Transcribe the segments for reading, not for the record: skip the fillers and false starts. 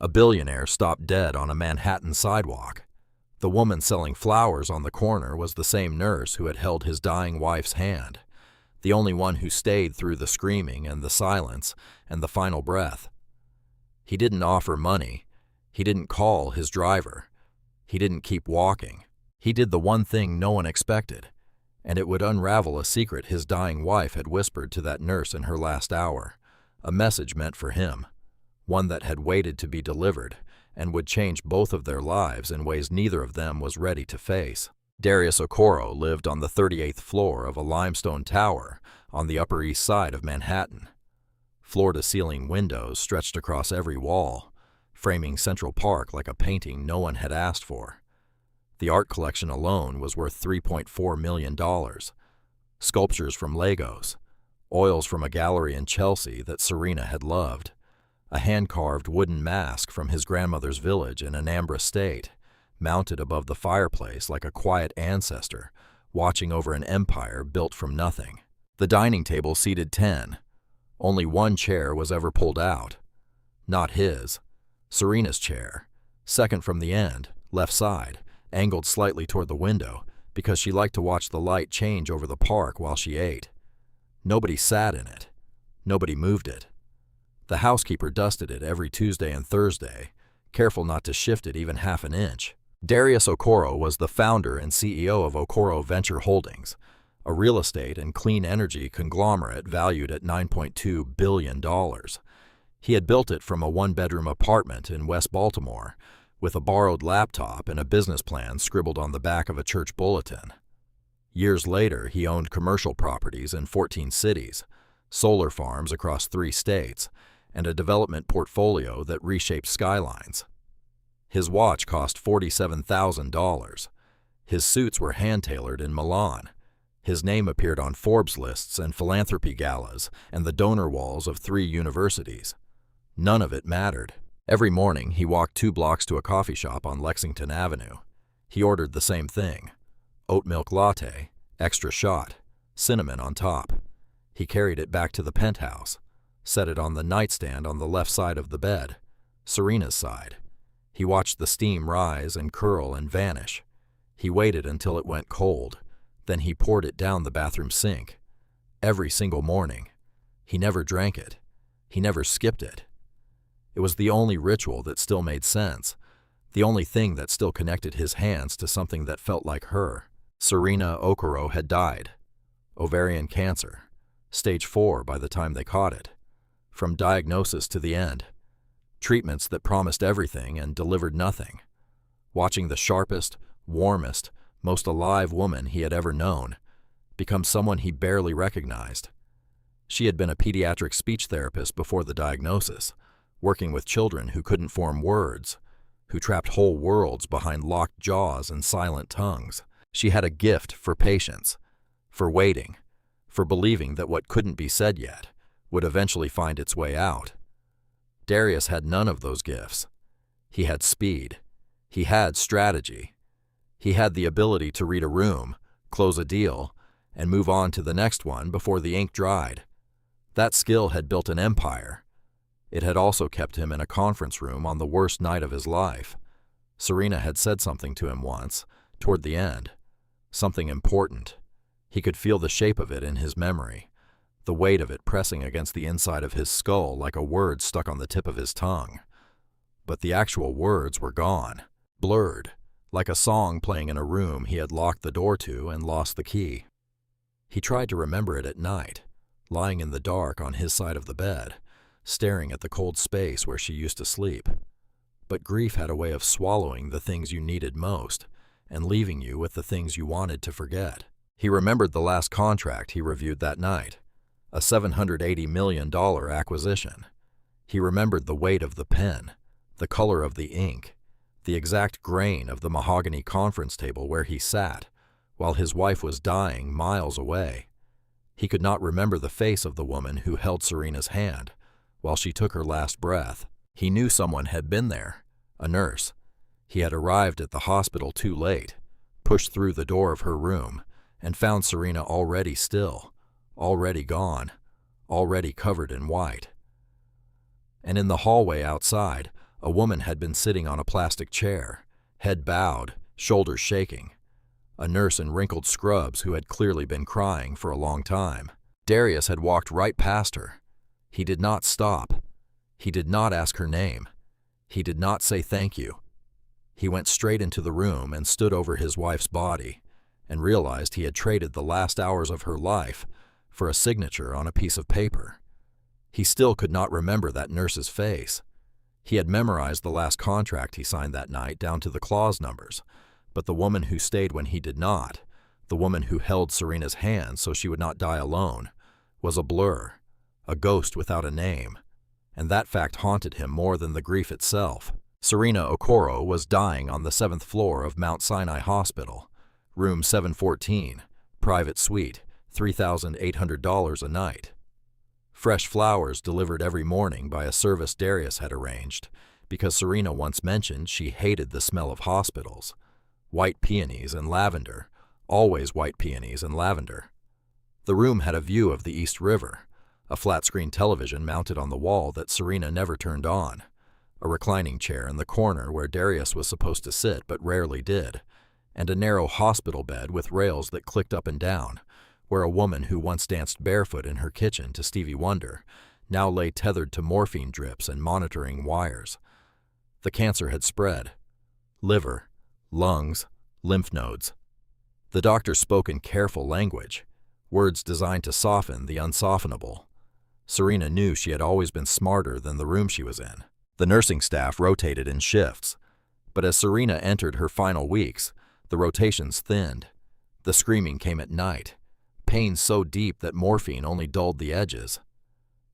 A billionaire stopped dead on a Manhattan sidewalk. The woman selling flowers on the corner was the same nurse who had held his dying wife's hand, the only one who stayed through the screaming and the silence and the final breath. He didn't offer money. He didn't call his driver. He didn't keep walking. He did the one thing no one expected, and it would unravel a secret his dying wife had whispered to that nurse in her last hour, a message meant for him, one that had waited to be delivered and would change both of their lives in ways neither of them was ready to face. Darius Okoro lived on the 38th floor of a limestone tower on the Upper East Side of Manhattan. Floor-to-ceiling windows stretched across every wall, framing Central Park like a painting no one had asked for. The art collection alone was worth $3.4 million. Sculptures from Lagos, oils from a gallery in Chelsea that Serena had loved, a hand-carved wooden mask from his grandmother's village in Anambra State, mounted above the fireplace like a quiet ancestor watching over an empire built from nothing. The dining table seated 10. Only one chair was ever pulled out. Not his. Serena's chair, second from the end, left side, angled slightly toward the window because she liked to watch the light change over the park while she ate. Nobody sat in it. Nobody moved it. The housekeeper dusted it every Tuesday and Thursday, careful not to shift it even half an inch. Darius Okoro was the founder and CEO of Okoro Venture Holdings, a real estate and clean energy conglomerate valued at $9.2 billion. He had built it from a one-bedroom apartment in West Baltimore, with a borrowed laptop and a business plan scribbled on the back of a church bulletin. Years later, he owned commercial properties in 14 cities, solar farms across 3 states, and a development portfolio that reshaped skylines. His watch cost $47,000. His suits were hand-tailored in Milan. His name appeared on Forbes lists and philanthropy galas and the donor walls of 3 universities. None of it mattered. Every morning, he walked 2 blocks to a coffee shop on Lexington Avenue. He ordered the same thing: oat milk latte, extra shot, cinnamon on top. He carried it back to the penthouse, set it on the nightstand on the left side of the bed, Serena's side. He watched the steam rise and curl and vanish. He waited until it went cold. Then he poured it down the bathroom sink. Every single morning. He never drank it. He never skipped it. It was the only ritual that still made sense, the only thing that still connected his hands to something that felt like her. Serena Okoro had died. Ovarian cancer. Stage 4 by the time they caught it. From diagnosis to the end. Treatments that promised everything and delivered nothing. Watching the sharpest, warmest, most alive woman he had ever known become someone he barely recognized. She had been a pediatric speech therapist before the diagnosis, working with children who couldn't form words, who trapped whole worlds behind locked jaws and silent tongues. She had a gift for patience, for waiting, for believing that what couldn't be said yet would eventually find its way out. Darius had none of those gifts. He had speed. He had strategy. He had the ability to read a room, close a deal, and move on to the next one before the ink dried. That skill had built an empire. It had also kept him in a conference room on the worst night of his life. Serena had said something to him once, toward the end. Something important. He could feel the shape of it in his memory, the weight of it pressing against the inside of his skull like a word stuck on the tip of his tongue. But the actual words were gone, blurred, like a song playing in a room he had locked the door to and lost the key. He tried to remember it at night, lying in the dark on his side of the bed, staring at the cold space where she used to sleep. But grief had a way of swallowing the things you needed most and leaving you with the things you wanted to forget. He remembered the last contract he reviewed that night, a $780 million acquisition. He remembered the weight of the pen, the color of the ink, the exact grain of the mahogany conference table where he sat, while his wife was dying miles away. He could not remember the face of the woman who held Serena's hand while she took her last breath. He knew someone had been there, a nurse. He had arrived at the hospital too late, pushed through the door of her room, and found Serena already still, already gone, already covered in white. And in the hallway outside, A woman had been sitting on a plastic chair, head bowed, shoulders shaking. A nurse in wrinkled scrubs who had clearly been crying for a long time. Darius had walked right past her. He did not stop. He did not ask her name. He did not say thank you. He went straight into the room and stood over his wife's body and realized he had traded the last hours of her life for a signature on a piece of paper. He still could not remember that nurse's face. He had memorized the last contract he signed that night down to the clause numbers, but the woman who stayed when he did not, the woman who held Serena's hand so she would not die alone, was a blur, a ghost without a name, and that fact haunted him more than the grief itself. Serena Okoro was dying on the 7th floor of Mount Sinai Hospital, room 714, private suite, $3,800 a night. Fresh flowers delivered every morning by a service Darius had arranged, because Serena once mentioned she hated the smell of hospitals. White peonies and lavender, always white peonies and lavender. The room had a view of the East River, a flat-screen television mounted on the wall that Serena never turned on, a reclining chair in the corner where Darius was supposed to sit but rarely did, and a narrow hospital bed with rails that clicked up and down, where a woman who once danced barefoot in her kitchen to Stevie Wonder now lay tethered to morphine drips and monitoring wires. The cancer had spread. Liver, lungs, lymph nodes. The doctor spoke in careful language, words designed to soften the unsoftenable. Serena knew she had always been smarter than the room she was in. The nursing staff rotated in shifts, but as Serena entered her final weeks, the rotations thinned. The screaming came at night, pain so deep that morphine only dulled the edges.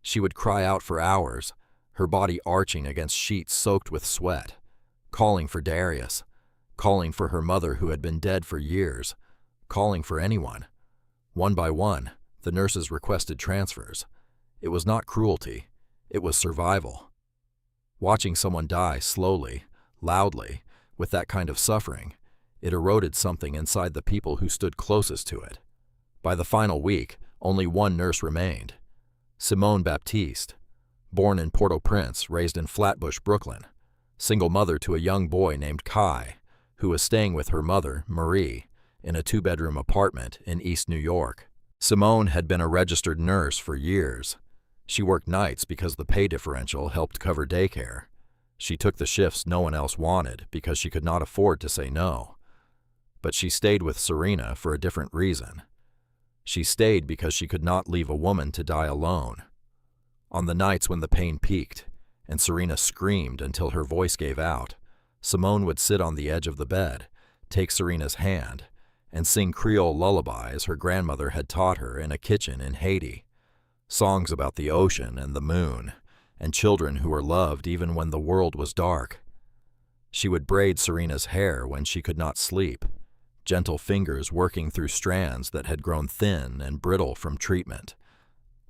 She would cry out for hours, her body arching against sheets soaked with sweat, calling for Darius, calling for her mother who had been dead for years, calling for anyone. One by one, the nurses requested transfers. It was not cruelty, it was survival. Watching someone die slowly, loudly, with that kind of suffering, it eroded something inside the people who stood closest to it. By the final week, only one nurse remained. Simone Baptiste, born in Port-au-Prince, raised in Flatbush, Brooklyn, single mother to a young boy named Kai, who was staying with her mother, Marie, in a 2-bedroom apartment in East New York. Simone had been a registered nurse for years. She worked nights because the pay differential helped cover daycare. She took the shifts no one else wanted because she could not afford to say no. But she stayed with Serena for a different reason. She stayed because she could not leave a woman to die alone. On the nights when the pain peaked and Serena screamed until her voice gave out, Simone would sit on the edge of the bed, take Serena's hand, and sing Creole lullabies her grandmother had taught her in a kitchen in Haiti. Songs about the ocean and the moon, and children who were loved even when the world was dark. She would braid Serena's hair when she could not sleep, gentle fingers working through strands that had grown thin and brittle from treatment.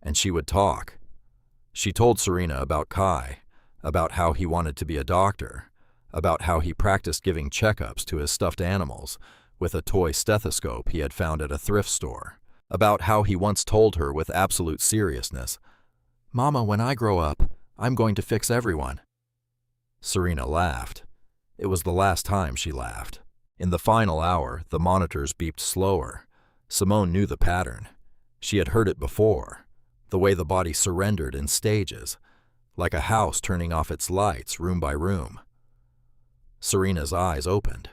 And she would talk. She told Serena about Kai, about how he wanted to be a doctor, about how he practiced giving checkups to his stuffed animals with a toy stethoscope he had found at a thrift store, about how he once told her with absolute seriousness, "Mama, when I grow up, I'm going to fix everyone." Serena laughed. It was the last time she laughed. In the final hour, the monitors beeped slower. Simone knew the pattern. She had heard it before, the way the body surrendered in stages, like a house turning off its lights room by room. Serena's eyes opened.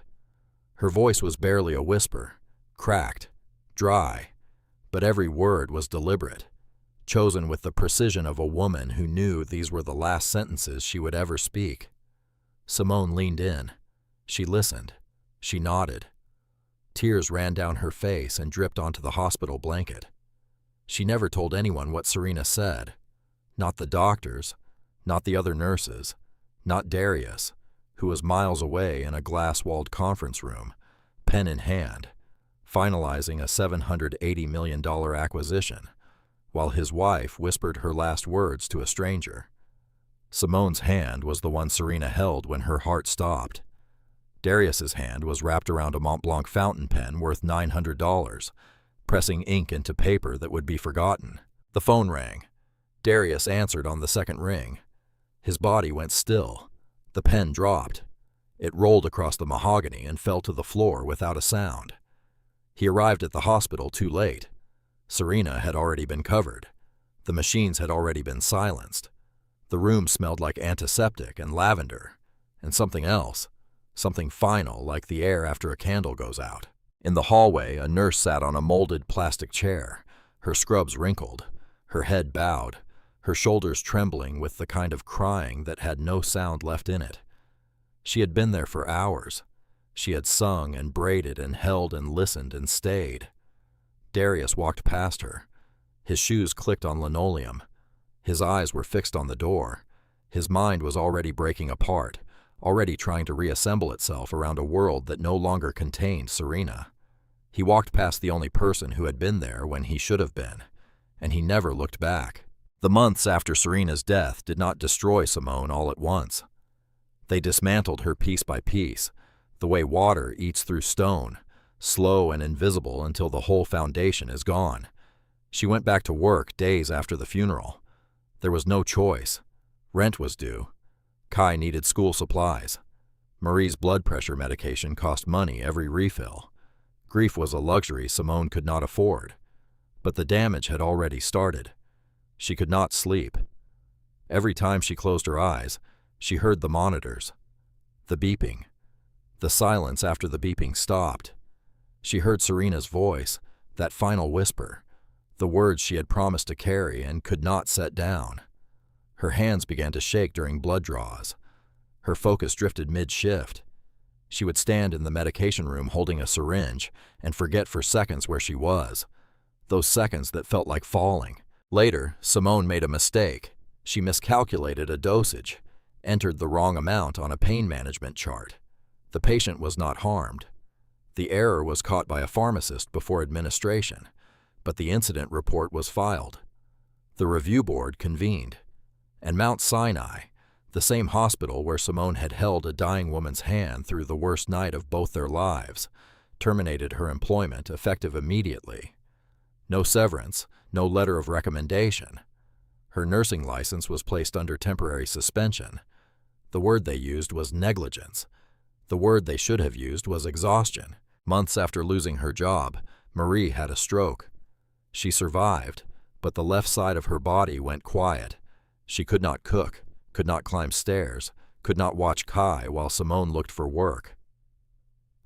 Her voice was barely a whisper, cracked, dry, but every word was deliberate, chosen with the precision of a woman who knew these were the last sentences she would ever speak. Simone leaned in. She listened. She nodded. Tears ran down her face and dripped onto the hospital blanket. She never told anyone what Serena said. Not the doctors, not the other nurses, not Darius, who was miles away in a glass-walled conference room, pen in hand, finalizing a $780 million acquisition, while his wife whispered her last words to a stranger. Simone's hand was the one Serena held when her heart stopped. Darius's hand was wrapped around a Mont Blanc fountain pen worth $900, pressing ink into paper that would be forgotten. The phone rang. Darius answered on the second ring. His body went still. The pen dropped. It rolled across the mahogany and fell to the floor without a sound. He arrived at the hospital too late. Serena had already been covered. The machines had already been silenced. The room smelled like antiseptic and lavender, and something else, something final like the air after a candle goes out. In the hallway, a nurse sat on a molded plastic chair, her scrubs wrinkled, her head bowed, her shoulders trembling with the kind of crying that had no sound left in it. She had been there for hours. She had sung and braided and held and listened and stayed. Darius walked past her. His shoes clicked on linoleum. His eyes were fixed on the door. His mind was already breaking apart, already trying to reassemble itself around a world that no longer contained Serena. He walked past the only person who had been there when he should have been, and he never looked back. The months after Serena's death did not destroy Simone all at once. They dismantled her piece by piece, the way water eats through stone, slow and invisible until the whole foundation is gone. She went back to work days after the funeral. There was no choice. Rent was due. Kai needed school supplies. Marie's blood pressure medication cost money every refill. Grief was a luxury Simone could not afford. But the damage had already started. She could not sleep. Every time she closed her eyes, she heard the monitors, the beeping, the silence after the beeping stopped. She heard Serena's voice, that final whisper, the words she had promised to carry and could not set down. Her hands began to shake during blood draws. Her focus drifted mid-shift. She would stand in the medication room holding a syringe and forget for seconds where she was, those seconds that felt like falling. Later, Simone made a mistake. She miscalculated a dosage, entered the wrong amount on a pain management chart. The patient was not harmed. The error was caught by a pharmacist before administration, but the incident report was filed. The review board convened, and Mount Sinai, the same hospital where Simone had held a dying woman's hand through the worst night of both their lives, terminated her employment effective immediately. No severance, no letter of recommendation. Her nursing license was placed under temporary suspension. The word they used was negligence. The word they should have used was exhaustion. Months after losing her job, Marie had a stroke. She survived, but the left side of her body went quiet. She could not cook, could not climb stairs, could not watch Kai while Simone looked for work.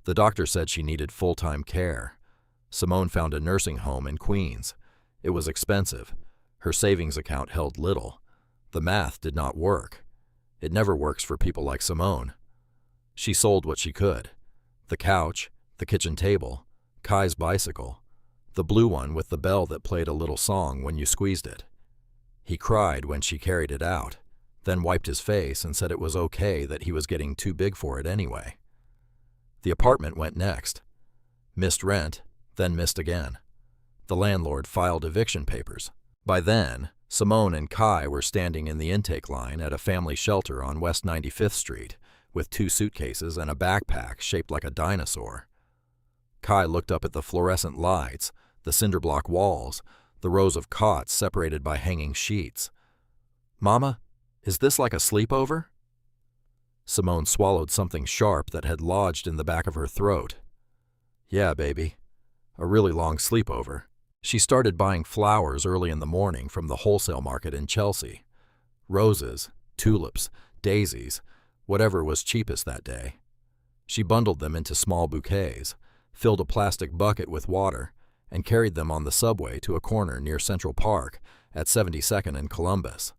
The doctor said she needed full-time care. Simone found a nursing home in Queens. It was expensive. Her savings account held little. The math did not work. It never works for people like Simone. She sold what she could. The couch, the kitchen table, Kai's bicycle, the blue one with the bell that played a little song when you squeezed it. He cried when she carried it out, then wiped his face and said it was okay that he was getting too big for it anyway. The apartment went next. Missed rent, then missed again. The landlord filed eviction papers. By then, Simone and Kai were standing in the intake line at a family shelter on West 95th Street with 2 suitcases and a backpack shaped like a dinosaur. Kai looked up at the fluorescent lights, the cinder block walls, the rows of cots separated by hanging sheets. "Mama, is this like a sleepover?" Simone swallowed something sharp that had lodged in the back of her throat. "Yeah, baby. A really long sleepover." She started buying flowers early in the morning from the wholesale market in Chelsea. Roses, tulips, daisies, whatever was cheapest that day. She bundled them into small bouquets, filled a plastic bucket with water, and carried them on the subway to a corner near Central Park at 72nd and Columbus.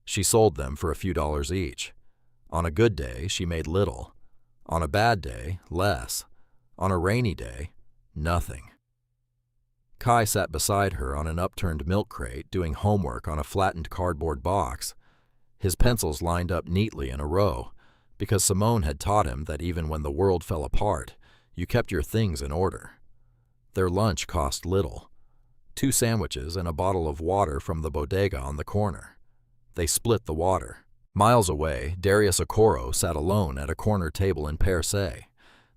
She sold them for a few dollars each. On a good day, she made little. On a bad day, less. On a rainy day, nothing. Kai sat beside her on an upturned milk crate doing homework on a flattened cardboard box. His pencils lined up neatly in a row, because Simone had taught him that even when the world fell apart, you kept your things in order. Their lunch cost little. 2 sandwiches and a bottle of water from the bodega on the corner. They split the water. Miles away, Darius Okoro sat alone at a corner table in Per Se.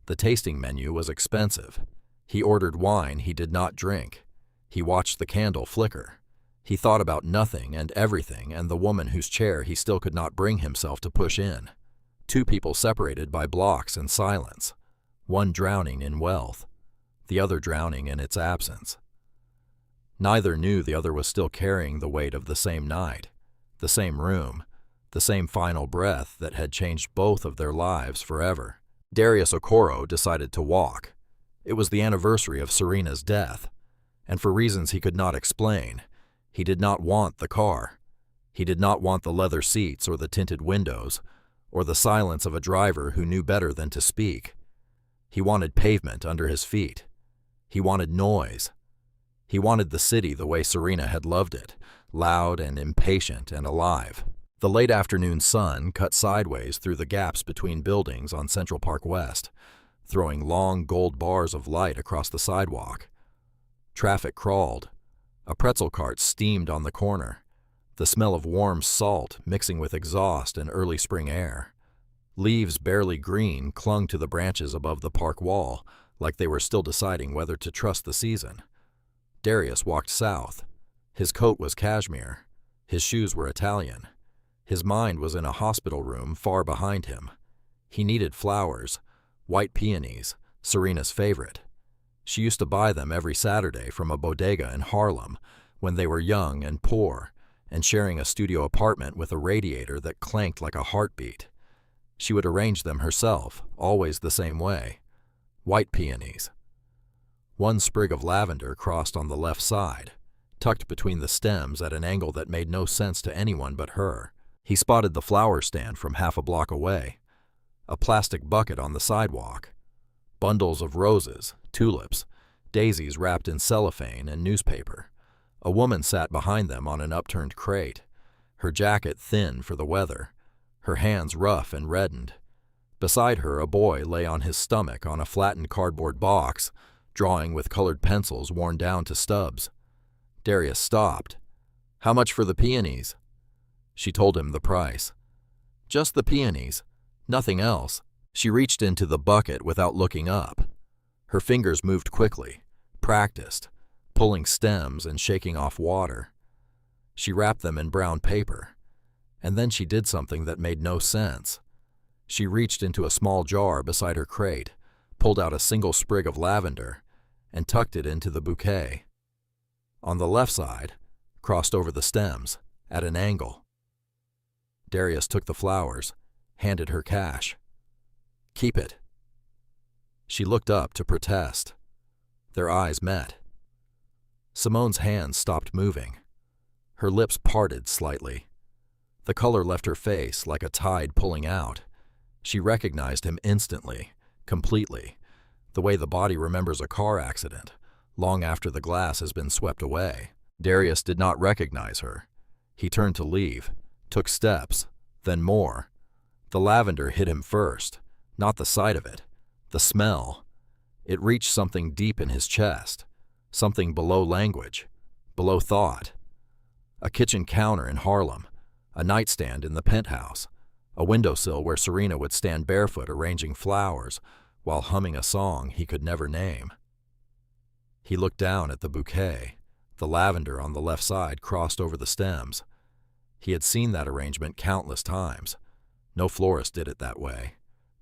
The tasting menu was expensive. He ordered wine he did not drink. He watched the candle flicker. He thought about nothing and everything and the woman whose chair he still could not bring himself to push in. Two people separated by blocks and silence, one drowning in wealth, the other drowning in its absence. Neither knew the other was still carrying the weight of the same night, the same room, the same final breath that had changed both of their lives forever. Darius Okoro decided to walk. It was the anniversary of Serena's death, and for reasons he could not explain, he did not want the car. He did not want the leather seats or the tinted windows, or the silence of a driver who knew better than to speak. He wanted pavement under his feet. He wanted noise. He wanted the city the way Serena had loved it, loud and impatient and alive. The late afternoon sun cut sideways through the gaps between buildings on Central Park West, throwing long gold bars of light across the sidewalk. Traffic crawled. A pretzel cart steamed on the corner, the smell of warm salt mixing with exhaust and early spring air. Leaves barely green clung to the branches above the park wall, like they were still deciding whether to trust the season. Darius walked south. His coat was cashmere. His shoes were Italian. His mind was in a hospital room far behind him. He needed flowers, white peonies, Serena's favorite. She used to buy them every Saturday from a bodega in Harlem when they were young and poor and sharing a studio apartment with a radiator that clanked like a heartbeat. She would arrange them herself, always the same way. White peonies. One sprig of lavender crossed on the left side, tucked between the stems at an angle that made no sense to anyone but her. He spotted the flower stand from half a block away, a plastic bucket on the sidewalk, bundles of roses, tulips, daisies wrapped in cellophane and newspaper. A woman sat behind them on an upturned crate, her jacket thin for the weather, her hands rough and reddened. Beside her, a boy lay on his stomach on a flattened cardboard box, drawing with colored pencils worn down to stubs. Darius stopped. "How much for the peonies?" She told him the price. "Just the peonies, nothing else." She reached into the bucket without looking up. Her fingers moved quickly, practiced, pulling stems and shaking off water. She wrapped them in brown paper, and then she did something that made no sense. She reached into a small jar beside her crate, pulled out a single sprig of lavender, and tucked it into the bouquet. On the left side, crossed over the stems, at an angle. Darius took the flowers, handed her cash. "Keep it." She looked up to protest. Their eyes met. Simone's hands stopped moving. Her lips parted slightly. The color left her face like a tide pulling out. She recognized him instantly, completely, the way the body remembers a car accident, long after the glass has been swept away. Darius did not recognize her. He turned to leave, took steps, then more. The lavender hit him first, not the sight of it, the smell. It reached something deep in his chest, something below language, below thought. A kitchen counter in Harlem, a nightstand in the penthouse, a windowsill where Serena would stand barefoot arranging flowers while humming a song he could never name. He looked down at the bouquet, the lavender on the left side crossed over the stems. He had seen that arrangement countless times. No florist did it that way.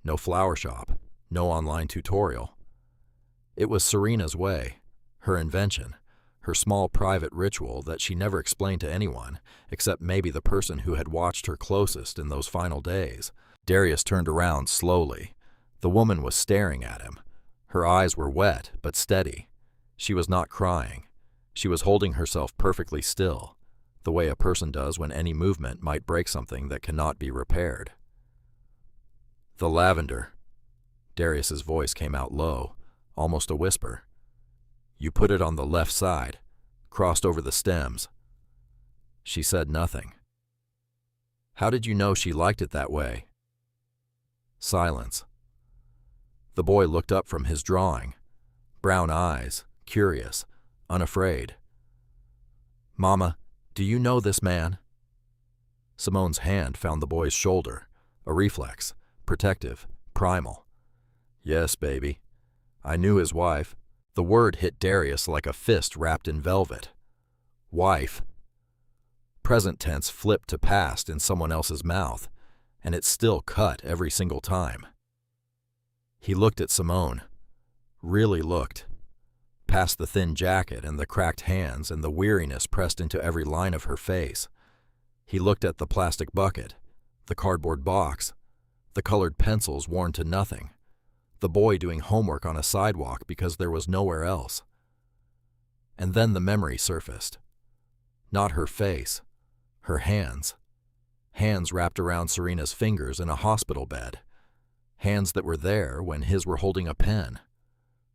No flower shop, no online tutorial. It was Serena's way, her invention, her small private ritual that she never explained to anyone, except maybe the person who had watched her closest in those final days. Darius turned around slowly. The woman was staring at him. Her eyes were wet but steady. She was not crying. She was holding herself perfectly still, the way a person does when any movement might break something that cannot be repaired. "The lavender." Darius's voice came out low, almost a whisper. "You put it on the left side, crossed over the stems." She said nothing. "How did you know she liked it that way?" Silence. The boy looked up from his drawing, brown eyes, curious, unafraid. "Mama, do you know this man?" Simone's hand found the boy's shoulder, a reflex, protective, primal. "Yes, baby. I knew his wife." The word hit Darius like a fist wrapped in velvet. Wife. Present tense flipped to past in someone else's mouth, and it still cut every single time. He looked at Simone, really looked, past the thin jacket and the cracked hands and the weariness pressed into every line of her face. He looked at the plastic bucket, the cardboard box, the colored pencils worn to nothing, the boy doing homework on a sidewalk because there was nowhere else. And then the memory surfaced. Not her face, her hands. Hands wrapped around Serena's fingers in a hospital bed. Hands that were there when his were holding a pen.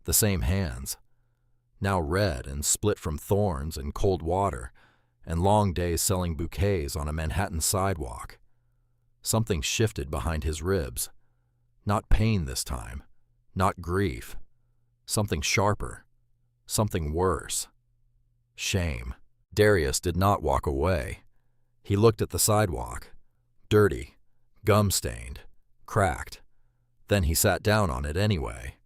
The same hands. Now red and split from thorns and cold water and long days selling bouquets on a Manhattan sidewalk. Something shifted behind his ribs. Not pain this time. Not grief. Something sharper. Something worse. Shame. Darius did not walk away. He looked at the sidewalk. Dirty. Gum-stained. Cracked. Then he sat down on it anyway,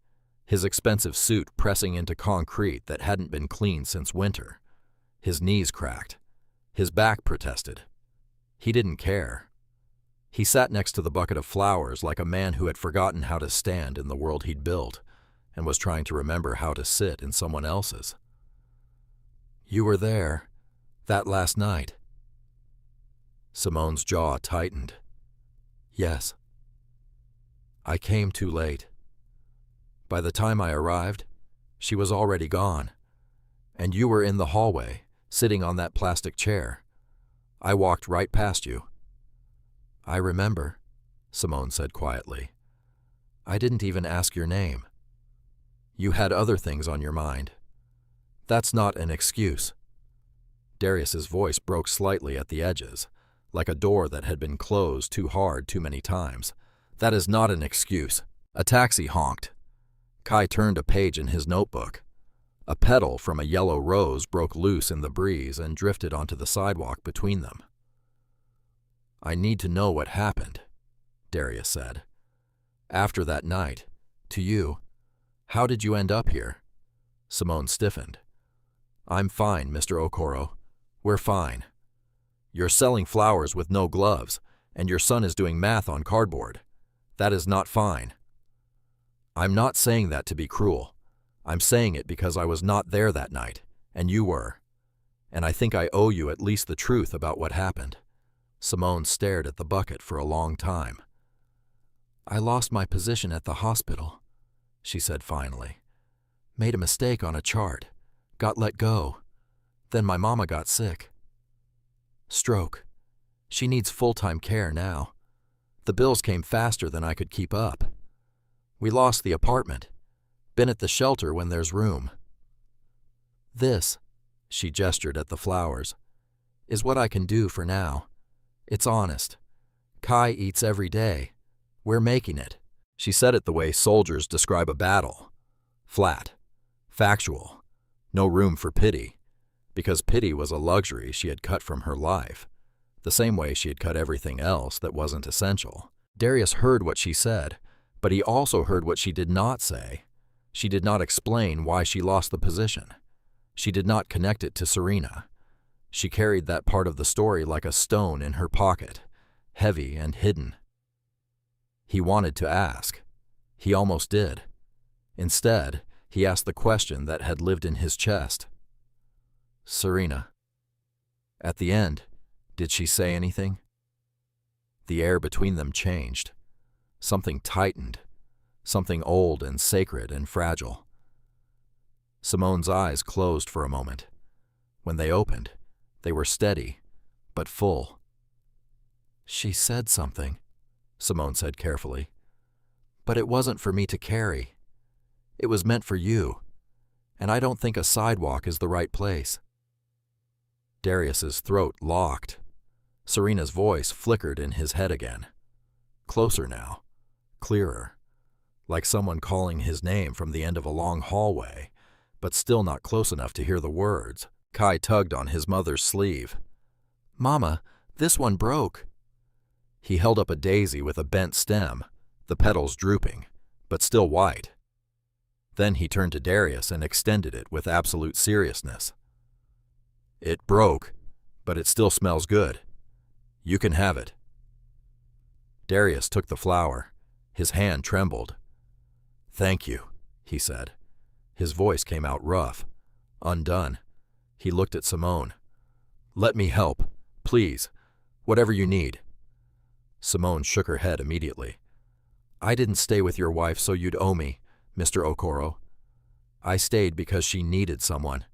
his expensive suit pressing into concrete that hadn't been cleaned since winter. His knees cracked. His back protested. He didn't care. He sat next to the bucket of flowers like a man who had forgotten how to stand in the world he'd built and was trying to remember how to sit in someone else's. "You were there, that last night." Simone's jaw tightened. "Yes." "I came too late. By the time I arrived, she was already gone, and you were in the hallway, sitting on that plastic chair. I walked right past you." "I remember," Simone said quietly. "I didn't even ask your name. You had other things on your mind. That's not an excuse." Darius's voice broke slightly at the edges, like a door that had been closed too hard too many times. "That is not an excuse." A taxi honked. Kai turned a page in his notebook. A petal from a yellow rose broke loose in the breeze and drifted onto the sidewalk between them. "I need to know what happened," Darius said. "After that night, to you, how did you end up here?" Simone stiffened. "I'm fine, Mr. Okoro. We're fine. You're selling flowers with no gloves, and your son is doing math on cardboard. That is not fine." "I'm not saying that to be cruel. I'm saying it because I was not there that night, and you were. And I think I owe you at least the truth about what happened." Simone stared at the bucket for a long time. "I lost my position at the hospital," she said finally. "Made a mistake on a chart. Got let go. Then my mama got sick. Stroke. She needs full-time care now. The bills came faster than I could keep up. We lost the apartment. Been at the shelter when there's room. This," she gestured at the flowers, "is what I can do for now. It's honest. Kai eats every day. We're making it." She said it the way soldiers describe a battle. Flat. Factual. No room for pity. Because pity was a luxury she had cut from her life, the same way she had cut everything else that wasn't essential. Darius heard what she said, but he also heard what she did not say. She did not explain why she lost the position. She did not connect it to Serena. She carried that part of the story like a stone in her pocket, heavy and hidden. He wanted to ask. He almost did. Instead, he asked the question that had lived in his chest. "Serena." At the end, did she say anything? The air between them changed. Something tightened. Something old and sacred and fragile. Simone's eyes closed for a moment. When they opened, they were steady, but full. "She said something," Simone said carefully. "But it wasn't for me to carry. It was meant for you, and I don't think a sidewalk is the right place." Darius's throat locked. Serena's voice flickered in his head again. Closer now. Clearer. Like someone calling his name from the end of a long hallway, but still not close enough to hear the words. Kai tugged on his mother's sleeve. "Mama, this one broke." He held up a daisy with a bent stem, the petals drooping, but still white. Then he turned to Darius and extended it with absolute seriousness. "It broke, but it still smells good. You can have it." Darius took the flower. His hand trembled. "Thank you," he said. His voice came out rough, undone. He looked at Simone. "Let me help, please, whatever you need." Simone shook her head immediately. "I didn't stay with your wife so you'd owe me, Mr. Okoro. I stayed because she needed someone.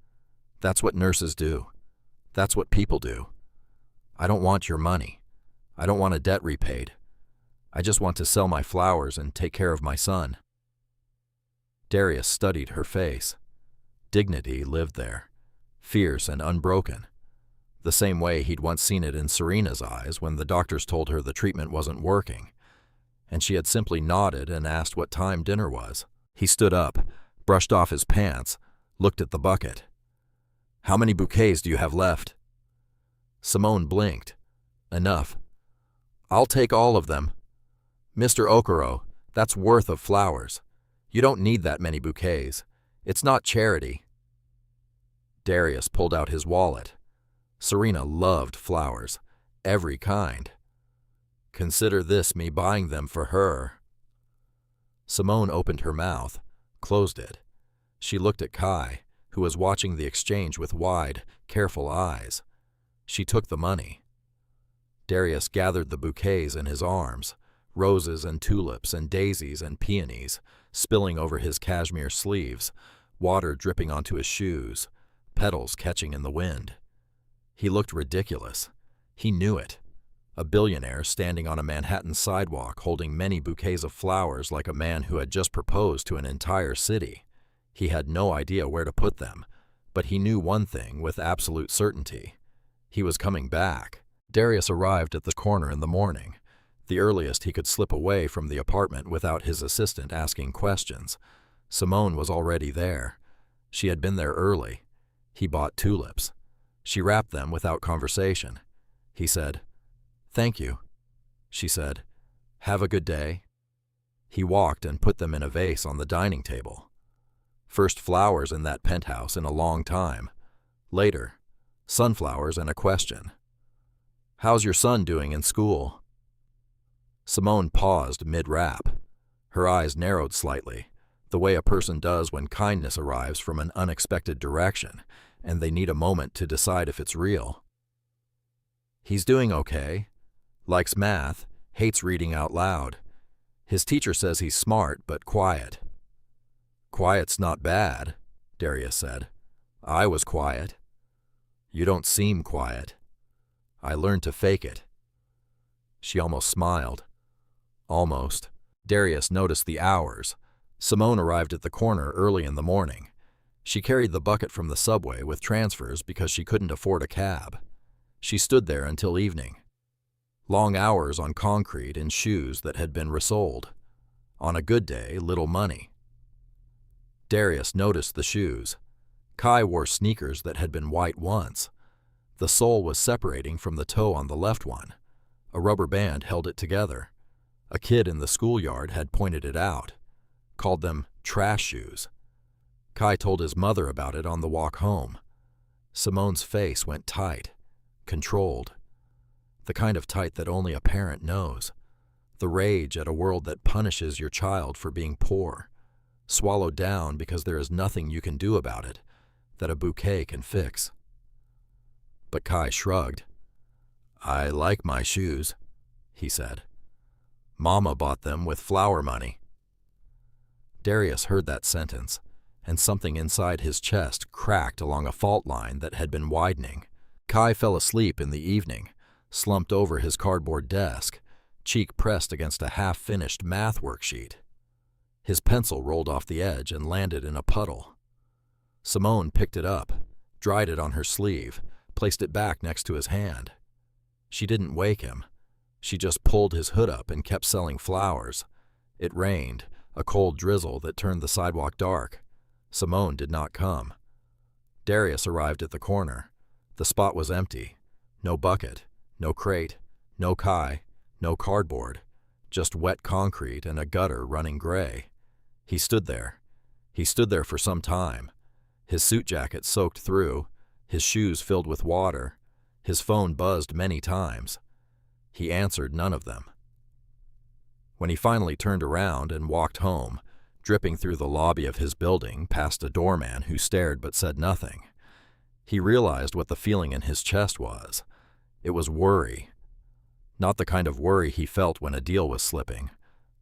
That's what nurses do. That's what people do. I don't want your money. I don't want a debt repaid. I just want to sell my flowers and take care of my son." Darius studied her face. Dignity lived there, fierce and unbroken, the same way he'd once seen it in Serena's eyes when the doctors told her the treatment wasn't working, and she had simply nodded and asked what time dinner was. He stood up, brushed off his pants, looked at the bucket. "How many bouquets do you have left?" Simone blinked. "Enough. I'll take all of them. Mr. Okoro, that's worth of flowers. You don't need that many bouquets. It's not charity." Darius pulled out his wallet. Serena loved flowers, every kind. "Consider this me buying them for her." Simone opened her mouth, closed it. She looked at Kai, who was watching the exchange with wide, careful eyes. She took the money. Darius gathered the bouquets in his arms, roses and tulips and daisies and peonies, spilling over his cashmere sleeves, water dripping onto his shoes, petals catching in the wind. He looked ridiculous. He knew it. A billionaire standing on a Manhattan sidewalk holding many bouquets of flowers like a man who had just proposed to an entire city. He had no idea where to put them, but he knew one thing with absolute certainty. He was coming back. Darius arrived at the corner in the morning, the earliest he could slip away from the apartment without his assistant asking questions. Simone was already there. She had been there early. He bought tulips. She wrapped them without conversation. He said, "Thank you." She said, "Have a good day." He walked and put them in a vase on the dining table. First flowers in that penthouse in a long time. Later, sunflowers and a question. "How's your son doing in school?" Simone paused mid-wrap. Her eyes narrowed slightly, the way a person does when kindness arrives from an unexpected direction, and they need a moment to decide if it's real. "He's doing okay. Likes math, hates reading out loud. His teacher says he's smart but quiet." "Quiet's not bad," Darius said. "I was quiet." "You don't seem quiet." "I learned to fake it." She almost smiled. Almost. Darius noticed the hours. Simone arrived at the corner early in the morning. She carried the bucket from the subway with transfers because she couldn't afford a cab. She stood there until evening. Long hours on concrete in shoes that had been resoled. On a good day, little money. Darius noticed the shoes. Kai wore sneakers that had been white once. The sole was separating from the toe on the left one. A rubber band held it together. A kid in the schoolyard had pointed it out, called them trash shoes. Kai told his mother about it on the walk home. Simone's face went tight, controlled. The kind of tight that only a parent knows. The rage at a world that punishes your child for being poor, swallowed down because there is nothing you can do about it that a bouquet can fix. But Kai shrugged. "I like my shoes," he said. "Mama bought them with flower money." Darius heard that sentence, and something inside his chest cracked along a fault line that had been widening. Kai fell asleep in the evening, slumped over his cardboard desk, cheek pressed against a half-finished math worksheet. His pencil rolled off the edge and landed in a puddle. Simone picked it up, dried it on her sleeve, placed it back next to his hand. She didn't wake him. She just pulled his hood up and kept selling flowers. It rained, a cold drizzle that turned the sidewalk dark. Simone did not come. Darius arrived at the corner. The spot was empty. No bucket, no crate, no Kai, no cardboard, just wet concrete and a gutter running gray. He stood there. He stood there for some time, his suit jacket soaked through, his shoes filled with water. His phone buzzed many times. He answered none of them. When he finally turned around and walked home, dripping through the lobby of his building past a doorman who stared but said nothing, he realized what the feeling in his chest was. It was worry. Not the kind of worry he felt when a deal was slipping.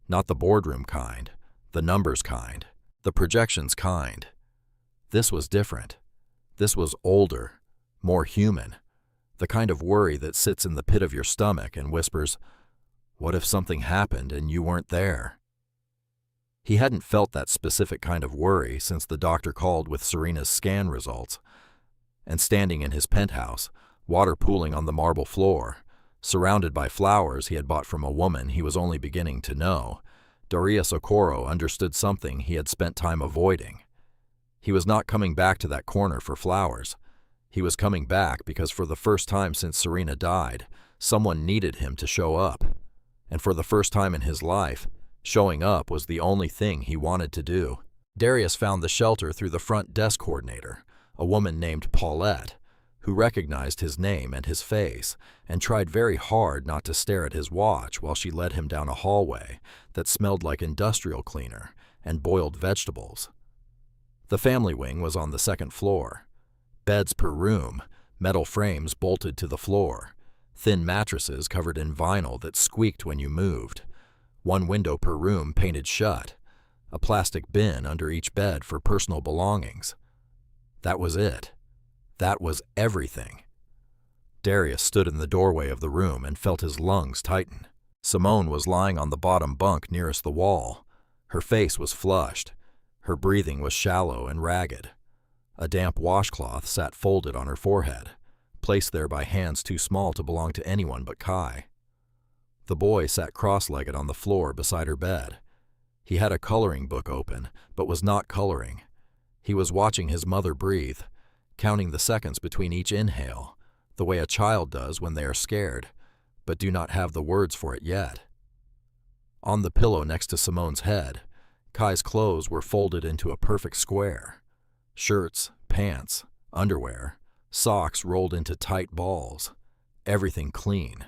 Not the boardroom kind, the numbers kind, the projections kind. This was different. This was older, more human. The kind of worry that sits in the pit of your stomach and whispers, "What if something happened and you weren't there?" He hadn't felt that specific kind of worry since the doctor called with Serena's scan results. And standing in his penthouse, water pooling on the marble floor, surrounded by flowers he had bought from a woman he was only beginning to know, Darius Okoro understood something he had spent time avoiding. He was not coming back to that corner for flowers. He was coming back because for the first time since Serena died, someone needed him to show up. And for the first time in his life, showing up was the only thing he wanted to do. Darius found the shelter through the front desk coordinator, a woman named Paulette, who recognized his name and his face and tried very hard not to stare at his watch while she led him down a hallway that smelled like industrial cleaner and boiled vegetables. The family wing was on the second floor. Beds per room, metal frames bolted to the floor, thin mattresses covered in vinyl that squeaked when you moved, one window per room painted shut, a plastic bin under each bed for personal belongings. That was it. That was everything. Darius stood in the doorway of the room and felt his lungs tighten. Simone was lying on the bottom bunk nearest the wall. Her face was flushed. Her breathing was shallow and ragged. A damp washcloth sat folded on her forehead, placed there by hands too small to belong to anyone but Kai. The boy sat cross-legged on the floor beside her bed. He had a coloring book open, but was not coloring. He was watching his mother breathe, counting the seconds between each inhale, the way a child does when they are scared, but do not have the words for it yet. On the pillow next to Simone's head, Kai's clothes were folded into a perfect square. Shirts, pants, underwear, socks rolled into tight balls. Everything clean,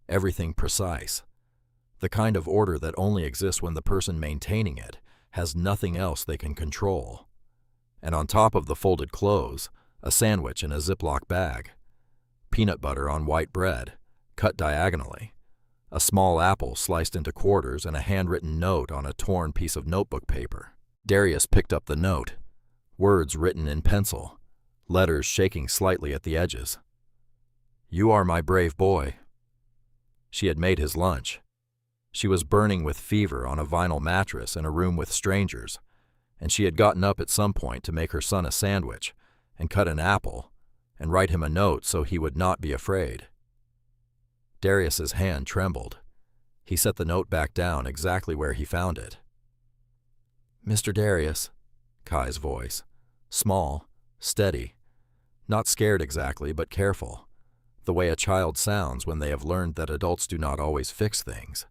everything precise. The kind of order that only exists when the person maintaining it has nothing else they can control. And on top of the folded clothes, a sandwich in a Ziploc bag. Peanut butter on white bread, cut diagonally. A small apple sliced into quarters and a handwritten note on a torn piece of notebook paper. Darius picked up the note. Words written in pencil, letters shaking slightly at the edges. "You are my brave boy." She had made his lunch. She was burning with fever on a vinyl mattress in a room with strangers, and she had gotten up at some point to make her son a sandwich and cut an apple and write him a note so he would not be afraid. Darius's hand trembled. He set the note back down exactly where he found it. "Mr. Darius," Kai's voice. Small, steady, not scared exactly, but careful, the way a child sounds when they have learned that adults do not always fix things.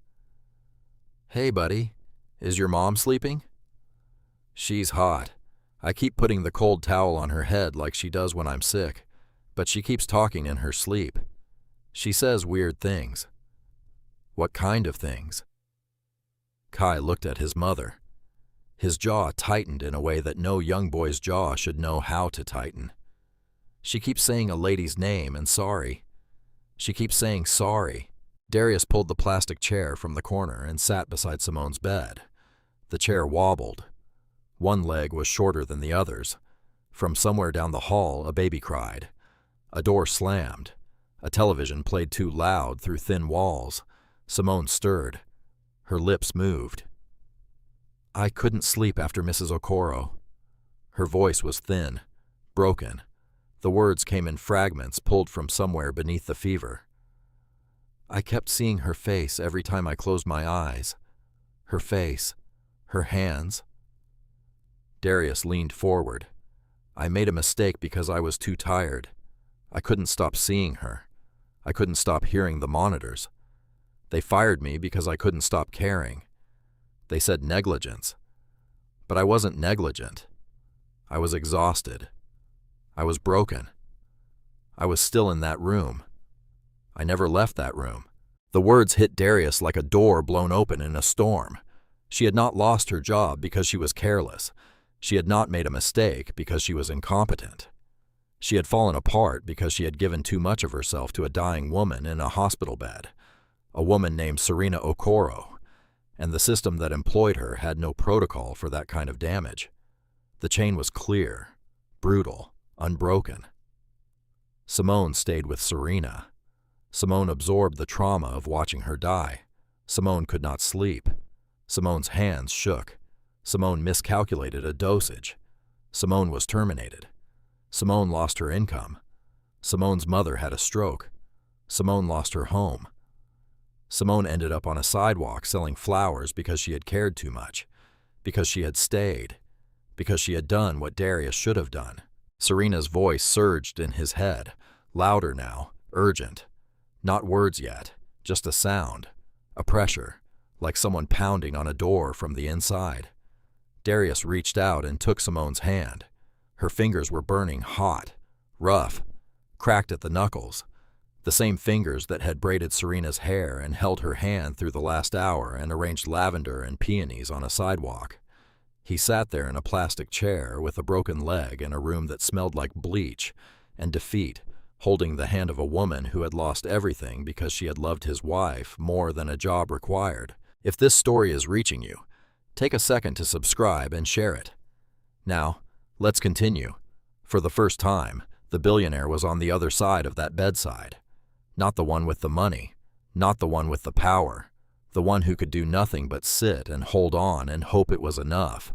"Hey, buddy, is your mom sleeping?" "She's hot. I keep putting the cold towel on her head like she does when I'm sick, but she keeps talking in her sleep. She says weird things." "What kind of things?" Kai looked at his mother. His jaw tightened in a way that no young boy's jaw should know how to tighten. "She keeps saying a lady's name and sorry. She keeps saying sorry." Darius pulled the plastic chair from the corner and sat beside Simone's bed. The chair wobbled. One leg was shorter than the others. From somewhere down the hall, a baby cried. A door slammed. A television played too loud through thin walls. Simone stirred. Her lips moved. "I couldn't sleep after Mrs. Okoro." Her voice was thin, broken. The words came in fragments pulled from somewhere beneath the fever. "I kept seeing her face every time I closed my eyes. Her face, her hands." Darius leaned forward. "I made a mistake because I was too tired. I couldn't stop seeing her. I couldn't stop hearing the monitors. They fired me because I couldn't stop caring. They said negligence. But I wasn't negligent. I was exhausted. I was broken. I was still in that room. I never left that room. The words hit Darius like a door blown open in a storm. She had not lost her job because she was careless. She had not made a mistake because she was incompetent. She had fallen apart because she had given too much of herself to a dying woman in a hospital bed, a woman named Serena Okoro, and the system that employed her had no protocol for that kind of damage. The chain was clear, brutal, unbroken. Simone stayed with Serena. Simone absorbed the trauma of watching her die. Simone could not sleep. Simone's hands shook. Simone miscalculated a dosage. Simone was terminated. Simone lost her income. Simone's mother had a stroke. Simone lost her home. Simone ended up on a sidewalk selling flowers because she had cared too much, because she had stayed, because she had done what Darius should have done. Serena's voice surged in his head, louder now, urgent. Not words yet, just a sound, a pressure, like someone pounding on a door from the inside. Darius reached out and took Simone's hand. Her fingers were burning hot, rough, cracked at the knuckles, the same fingers that had braided Serena's hair and held her hand through the last hour and arranged lavender and peonies on a sidewalk. He sat there in a plastic chair with a broken leg in a room that smelled like bleach and defeat, holding the hand of a woman who had lost everything because she had loved his wife more than a job required. If this story is reaching you, take a second to subscribe and share it. Now, let's continue. For the first time, the billionaire was on the other side of that bedside. Not the one with the money, not the one with the power, the one who could do nothing but sit and hold on and hope it was enough.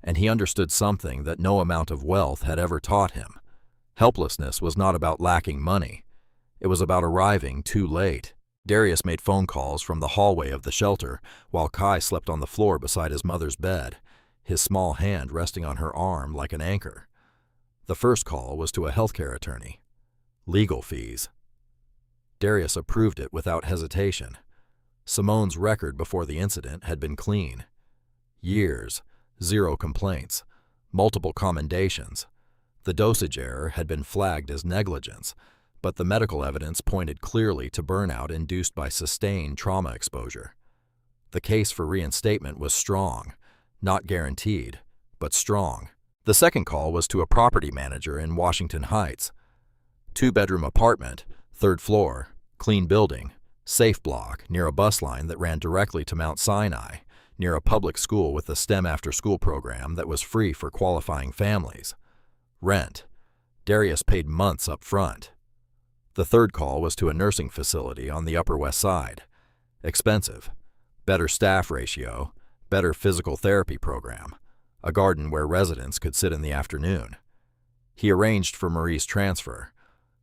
And he understood something that no amount of wealth had ever taught him. Helplessness was not about lacking money. It was about arriving too late. Darius made phone calls from the hallway of the shelter while Kai slept on the floor beside his mother's bed, his small hand resting on her arm like an anchor. The first call was to a healthcare attorney. Legal fees. Darius approved it without hesitation. Simone's record before the incident had been clean. Years, 0 complaints, multiple commendations. The dosage error had been flagged as negligence, but the medical evidence pointed clearly to burnout induced by sustained trauma exposure. The case for reinstatement was strong, not guaranteed, but strong. The second call was to a property manager in Washington Heights. 2-bedroom apartment, 3rd floor, clean building, safe block near a bus line that ran directly to Mount Sinai, near a public school with a STEM after-school program that was free for qualifying families. Rent. Darius paid months up front. The third call was to a nursing facility on the Upper West Side. Expensive. Better staff ratio, better physical therapy program, a garden where residents could sit in the afternoon. He arranged for Marie's transfer.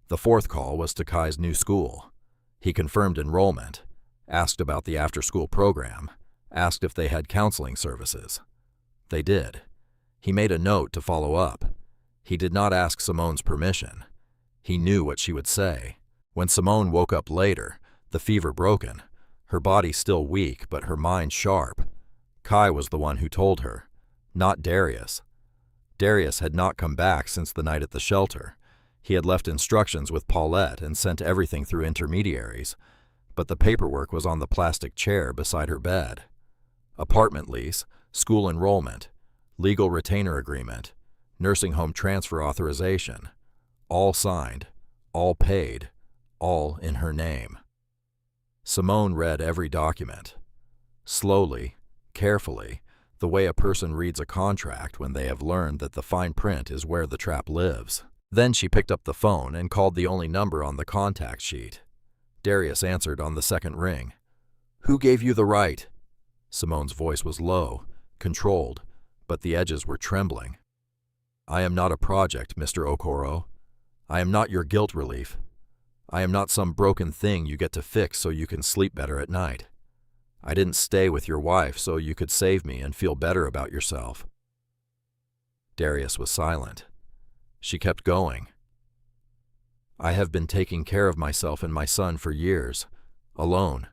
The fourth call was to Kai's new school. He confirmed enrollment, asked about the after-school program, asked if they had counseling services. They did. He made a note to follow up. He did not ask Simone's permission. He knew what she would say. When Simone woke up later, the fever broken, her body still weak but her mind sharp, Kai was the one who told her, not Darius. Darius had not come back since the night at the shelter. He had left instructions with Paulette and sent everything through intermediaries, but the paperwork was on the plastic chair beside her bed. Apartment lease, school enrollment, legal retainer agreement, nursing home transfer authorization, all signed, all paid, all in her name. Simone read every document. Slowly, carefully, the way a person reads a contract when they have learned that the fine print is where the trap lives. Then she picked up the phone and called the only number on the contact sheet. Darius answered on the second ring. "Who gave you the right?" Simone's voice was low, controlled, but the edges were trembling. "I am not a project, Mr. Okoro. I am not your guilt relief. I am not some broken thing you get to fix so you can sleep better at night. I didn't stay with your wife so you could save me and feel better about yourself." Darius was silent. She kept going. "I have been taking care of myself and my son for years, alone.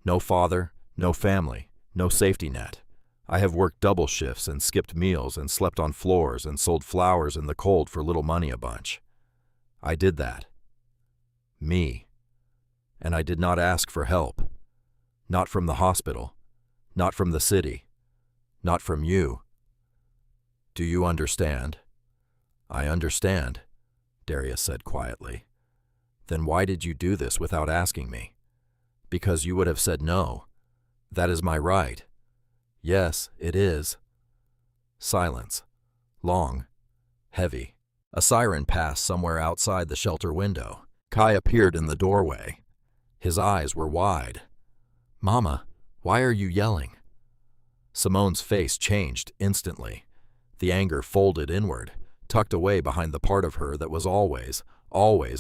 No father, no family, no safety net. I have worked double shifts and skipped meals and slept on floors and sold flowers in the cold for little money a bunch. I did that. Me. And I did not ask for help. Not from the hospital. Not from the city. Not from you. Do you understand? I understand, Darius said quietly. Then why did you do this without asking me? Because you would have said no. That is my right. Yes, it is. Silence. Long. Heavy. A siren passed somewhere outside the shelter window. Kai appeared in the doorway. His eyes were wide. Mama, why are you yelling? Simone's face changed instantly. The anger folded inward, tucked away behind the part of her that was always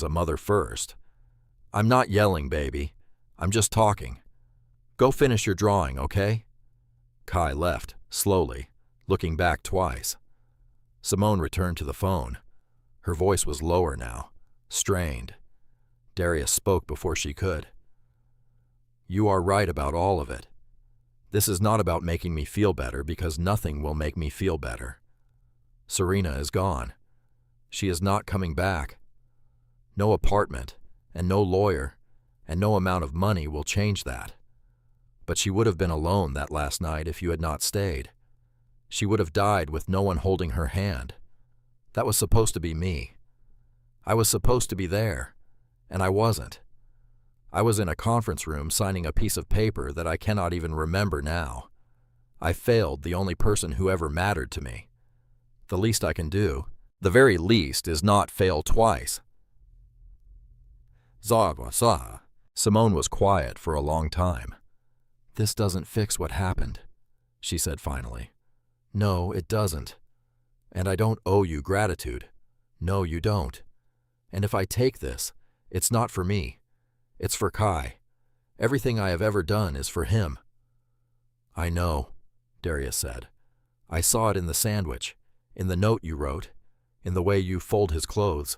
a mother first. I'm not yelling, baby. I'm just talking. Go finish your drawing, okay? Kai left, slowly, looking back twice. Simone returned to the phone. Her voice was lower now, strained. Darius spoke before she could. You are right about all of it. This is not about making me feel better because nothing will make me feel better. Serena is gone. She is not coming back. No apartment, and no lawyer, and no amount of money will change that. But she would have been alone that last night if you had not stayed. She would have died with no one holding her hand. That was supposed to be me. I was supposed to be there, and I wasn't. I was in a conference room signing a piece of paper that I cannot even remember now. I failed the only person who ever mattered to me. The least I can do, the very least, is not fail twice. Zawa. Simone was quiet for a long time. This doesn't fix what happened, she said finally. No, it doesn't. And I don't owe you gratitude. No, you don't. And if I take this, it's not for me. It's for Kai. Everything I have ever done is for him. I know, Darius said. I saw it in the sandwich, in the note you wrote, in the way you fold his clothes,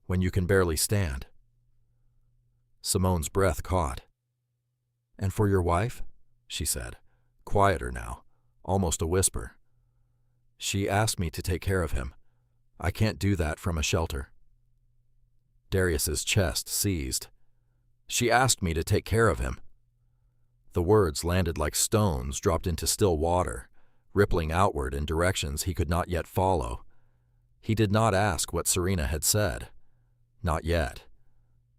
when you can barely stand. Simone's breath caught. And for your wife? She said, quieter now, almost a whisper. She asked me to take care of him. I can't do that from a shelter. Darius's chest seized. She asked me to take care of him. The words landed like stones dropped into still water, rippling outward in directions he could not yet follow. He did not ask what Serena had said. Not yet.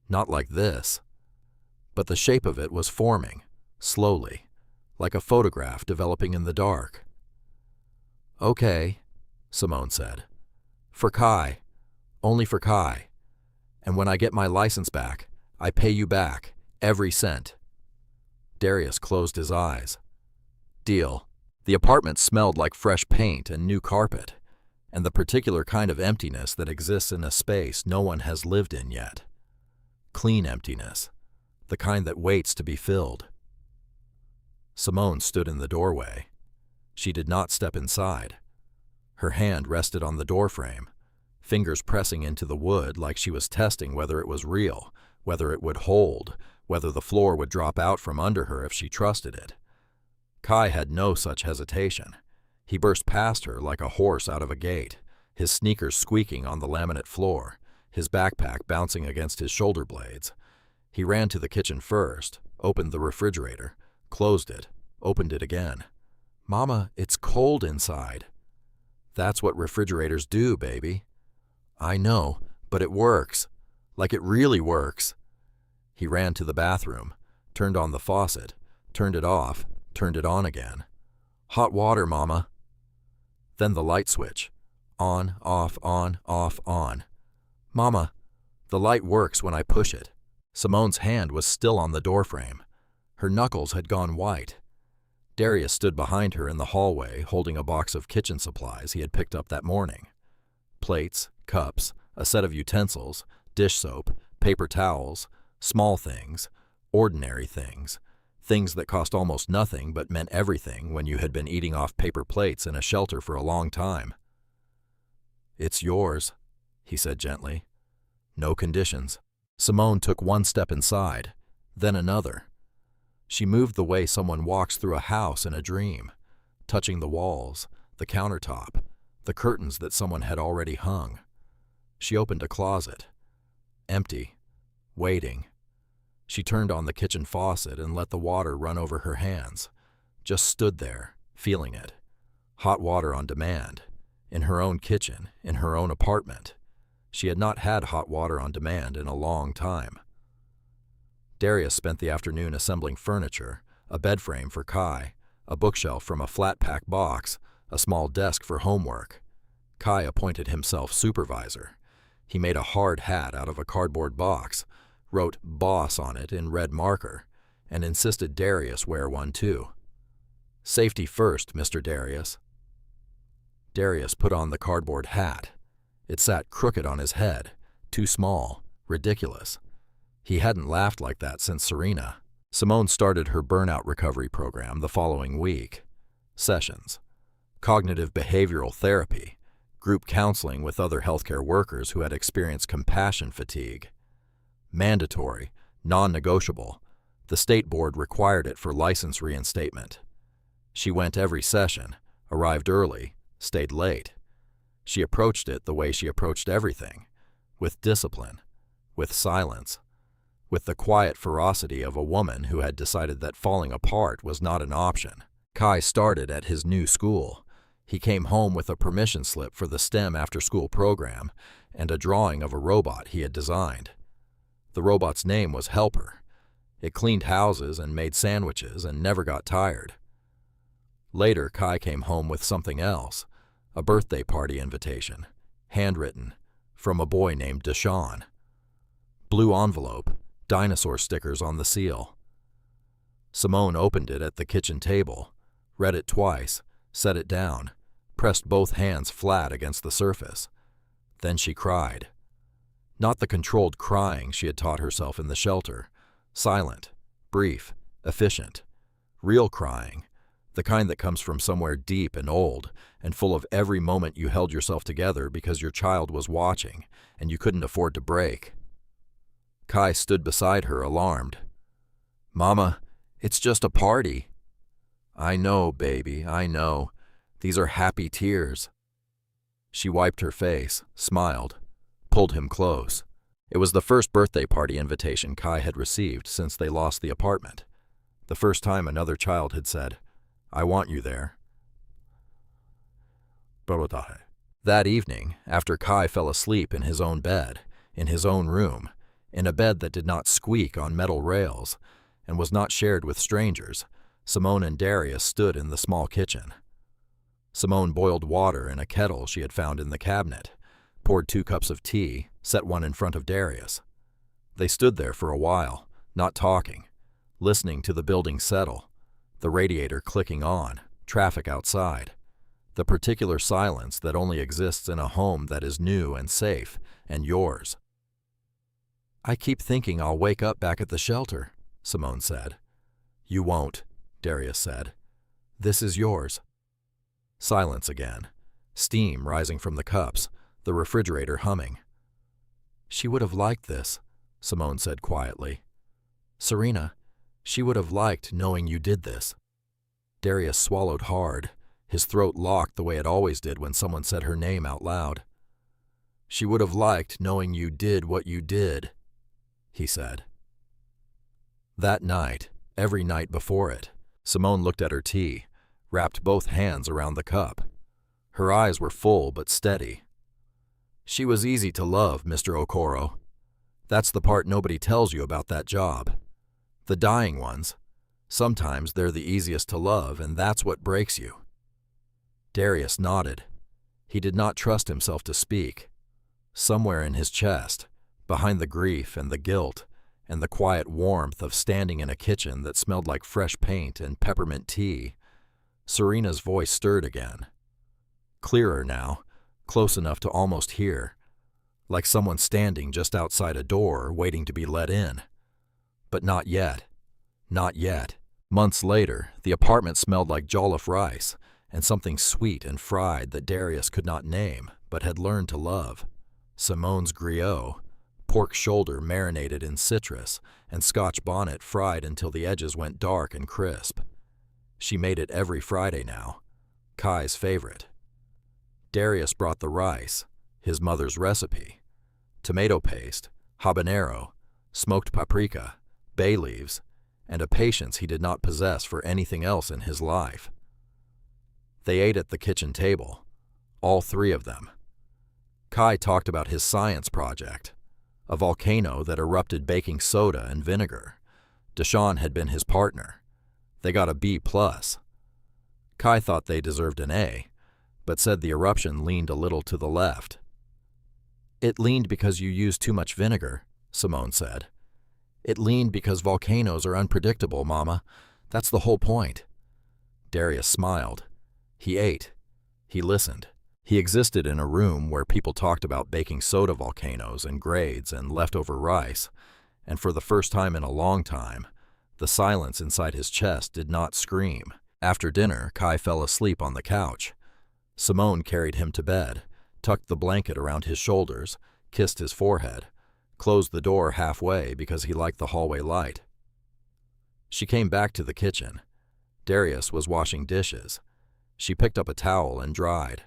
Not like this. But the shape of it was forming, slowly, like a photograph developing in the dark. Okay, Simone said. For Kai. Only for Kai. And when I get my license back, I pay you back, every cent. Darius closed his eyes. Deal. The apartment smelled like fresh paint and new carpet, and the particular kind of emptiness that exists in a space no one has lived in yet. Clean emptiness, the kind that waits to be filled. Simone stood in the doorway. She did not step inside. Her hand rested on the doorframe, fingers pressing into the wood like she was testing whether it was real, whether it would hold, whether the floor would drop out from under her if she trusted it. Kai had no such hesitation. He burst past her like a horse out of a gate, his sneakers squeaking on the laminate floor, his backpack bouncing against his shoulder blades. He ran to the kitchen first, opened the refrigerator, closed it, opened it again. Mama, it's cold inside. That's what refrigerators do, baby. I know, but it works. Like it really works. He ran to the bathroom, turned on the faucet, turned it off, turned it on again. Hot water, Mama. Then the light switch. On, off, on, off, on. Mama, the light works when I push it. Simone's hand was still on the doorframe. Her knuckles had gone white. Darius stood behind her in the hallway holding a box of kitchen supplies he had picked up that morning. Plates, cups, a set of utensils, dish soap, paper towels, small things, ordinary things, things that cost almost nothing but meant everything when you had been eating off paper plates in a shelter for a long time. It's yours, he said gently. No conditions. Simone took one step inside, then another. She moved the way someone walks through a house in a dream, touching the walls, the countertop, the curtains that someone had already hung. She opened a closet. Empty. Waiting. She turned on the kitchen faucet and let the water run over her hands. Just stood there, feeling it. Hot water on demand. In her own kitchen, in her own apartment. She had not had hot water on demand in a long time. Darius spent the afternoon assembling furniture, a bed frame for Kai, a bookshelf from a flat-pack box, a small desk for homework. Kai appointed himself supervisor. He made a hard hat out of a cardboard box, wrote "boss" on it in red marker, and insisted Darius wear one too. "Safety first, Mr. Darius." Darius put on the cardboard hat. It sat crooked on his head, too small, ridiculous. He hadn't laughed like that since Serena. Simone started her burnout recovery program the following week. Sessions: cognitive behavioral therapy, group counseling with other healthcare workers who had experienced compassion fatigue. Mandatory, non-negotiable. The state board required it for license reinstatement. She went every session, arrived early, stayed late. She approached it the way she approached everything, with discipline, with silence, with the quiet ferocity of a woman who had decided that falling apart was not an option. Kai started at his new school. He came home with a permission slip for the STEM after-school program and a drawing of a robot he had designed. The robot's name was Helper. It cleaned houses and made sandwiches and never got tired. Later, Kai came home with something else, a birthday party invitation, handwritten, from a boy named Deshaun. Blue envelope, dinosaur stickers on the seal. Simone opened it at the kitchen table, read it twice, set it down, pressed both hands flat against the surface. Then she cried. Not the controlled crying she had taught herself in the shelter. Silent, brief, efficient. Real crying, the kind that comes from somewhere deep and old and full of every moment you held yourself together because your child was watching and you couldn't afford to break. Kai stood beside her, alarmed. "Mama, it's just a party." "I know, baby, I know. These are happy tears." She wiped her face, smiled, pulled him close. It was the first birthday party invitation Kai had received since they lost the apartment. The first time another child had said, "I want you there." That evening, after Kai fell asleep in his own bed, in his own room, in a bed that did not squeak on metal rails and was not shared with strangers, Simone and Darius stood in the small kitchen. Simone boiled water in a kettle she had found in the cabinet, poured 2 cups of tea, set one in front of Darius. They stood there for a while, not talking, listening to the building settle, the radiator clicking on, traffic outside, the particular silence that only exists in a home that is new and safe and yours. "I keep thinking I'll wake up back at the shelter," Simone said. "You won't," Darius said. "This is yours." Silence again, steam rising from the cups, the refrigerator humming. "She would have liked this," Simone said quietly. "Serena, she would have liked knowing you did this." Darius swallowed hard, his throat locked the way it always did when someone said her name out loud. "She would have liked knowing you did what you did," he said. That night, every night before it, Simone looked at her tea, wrapped both hands around the cup. Her eyes were full but steady. "She was easy to love, Mr. Okoro. That's the part nobody tells you about that job. The dying ones. Sometimes they're the easiest to love, and that's what breaks you." Darius nodded. He did not trust himself to speak. Somewhere in his chest, behind the grief and the guilt and the quiet warmth of standing in a kitchen that smelled like fresh paint and peppermint tea, Serena's voice stirred again. Clearer now, close enough to almost hear, like someone standing just outside a door waiting to be let in. But not yet. Not yet. Months later, the apartment smelled like jollof rice and something sweet and fried that Darius could not name but had learned to love. Simone's griot, pork shoulder marinated in citrus, and Scotch bonnet fried until the edges went dark and crisp. She made it every Friday now, Kai's favorite. Darius brought the rice, his mother's recipe, tomato paste, habanero, smoked paprika, bay leaves, and a patience he did not possess for anything else in his life. They ate at the kitchen table, all three of them. Kai talked about his science project, a volcano that erupted baking soda and vinegar. Deshawn had been his partner. They got a B+. Kai thought they deserved an A, but said the eruption leaned a little to the left. It leaned because you used too much vinegar, Simone said. It leaned because volcanoes are unpredictable, Mama. That's the whole point. Darius smiled. He ate. He listened. He existed in a room where people talked about baking soda volcanoes and grades and leftover rice, and for the first time in a long time, the silence inside his chest did not scream. After dinner, Kai fell asleep on the couch. Simone carried him to bed, tucked the blanket around his shoulders, kissed his forehead, closed the door halfway because he liked the hallway light. She came back to the kitchen. Darius was washing dishes. She picked up a towel and dried.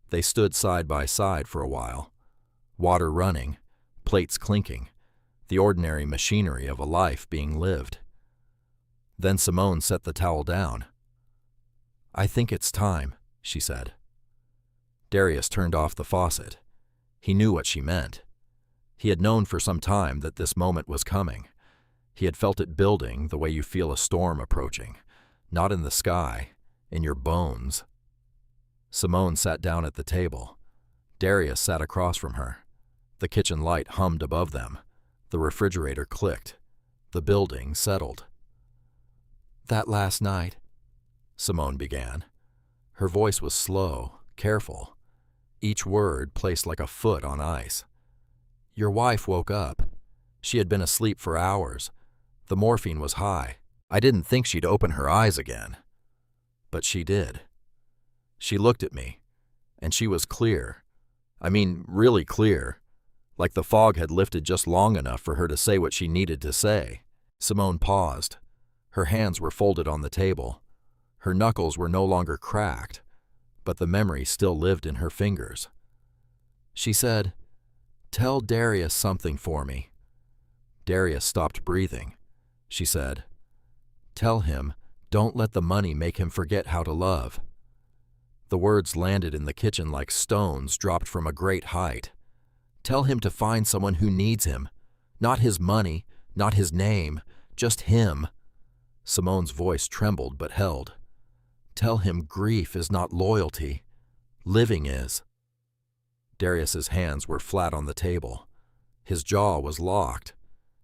They stood side by side for a while. Water running, plates clinking, the ordinary machinery of a life being lived. Then Simone set the towel down. "I think it's time," she said. Darius turned off the faucet. He knew what she meant. He had known for some time that this moment was coming. He had felt it building the way you feel a storm approaching, not in the sky, in your bones. Simone sat down at the table. Darius sat across from her. The kitchen light hummed above them. The refrigerator clicked. The building settled. "That last night," Simone began. Her voice was slow, careful, each word placed like a foot on ice. "Your wife woke up. She had been asleep for hours. The morphine was high. I didn't think she'd open her eyes again. But she did. She looked at me, and she was clear. I mean, really clear. Like the fog had lifted just long enough for her to say what she needed to say." Simone paused. Her hands were folded on the table. Her knuckles were no longer cracked, but the memory still lived in her fingers. She said, "Tell Darius something for me." Darius stopped breathing. She said, "Tell him, don't let the money make him forget how to love." The words landed in the kitchen like stones dropped from a great height. Tell him to find someone who needs him. Not his money, not his name, just him. Simone's voice trembled but held. Tell him grief is not loyalty. Living is. Darius's hands were flat on the table. His jaw was locked.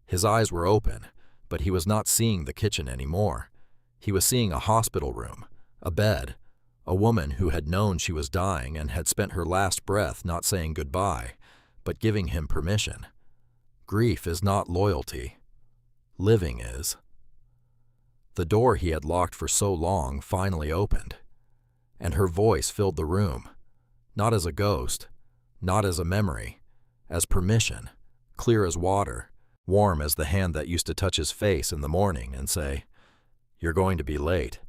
His eyes were open, but he was not seeing the kitchen anymore. He was seeing a hospital room, a bed, a woman who had known she was dying and had spent her last breath not saying goodbye, but giving him permission. Grief is not loyalty. Living is. The door he had locked for so long finally opened, and her voice filled the room, not as a ghost, not as a memory, as permission, clear as water, warm as the hand that used to touch his face in the morning and say, "You're going to be late,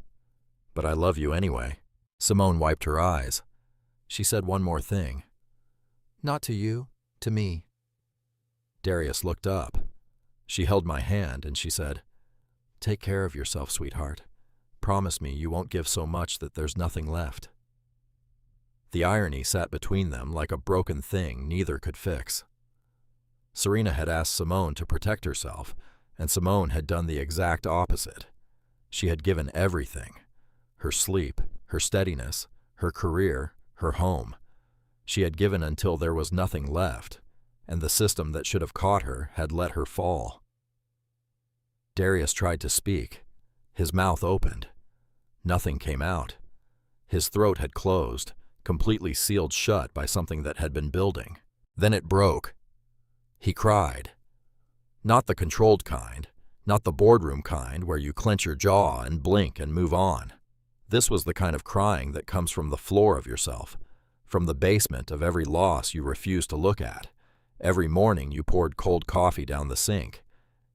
but I love you anyway." Simone wiped her eyes. She said one more thing. "Not to you, to me." Darius looked up. She held my hand and she said, "Take care of yourself, sweetheart. Promise me you won't give so much that there's nothing left." The irony sat between them like a broken thing neither could fix. Serena had asked Simone to protect herself, and Simone had done the exact opposite. She had given everything. Her sleep, her steadiness, her career, her home. She had given until there was nothing left, and the system that should have caught her had let her fall. Darius tried to speak. His mouth opened. Nothing came out. His throat had closed, completely sealed shut by something that had been building. Then it broke. He cried. Not the controlled kind, not the boardroom kind where you clench your jaw and blink and move on. This was the kind of crying that comes from the floor of yourself, from the basement of every loss you refused to look at. Every morning you poured cold coffee down the sink.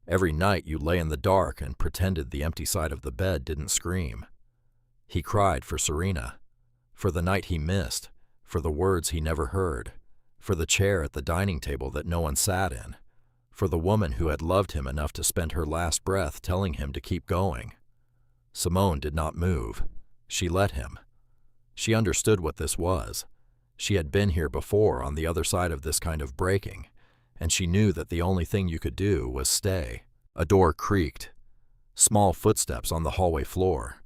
Every night you lay in the dark and pretended the empty side of the bed didn't scream. He cried for Serena, for the night he missed, for the words he never heard, for the chair at the dining table that no one sat in, for the woman who had loved him enough to spend her last breath telling him to keep going. Simone did not move. She let him. She understood what this was. She had been here before on the other side of this kind of breaking, and she knew that the only thing you could do was stay. A door creaked. Small footsteps on the hallway floor.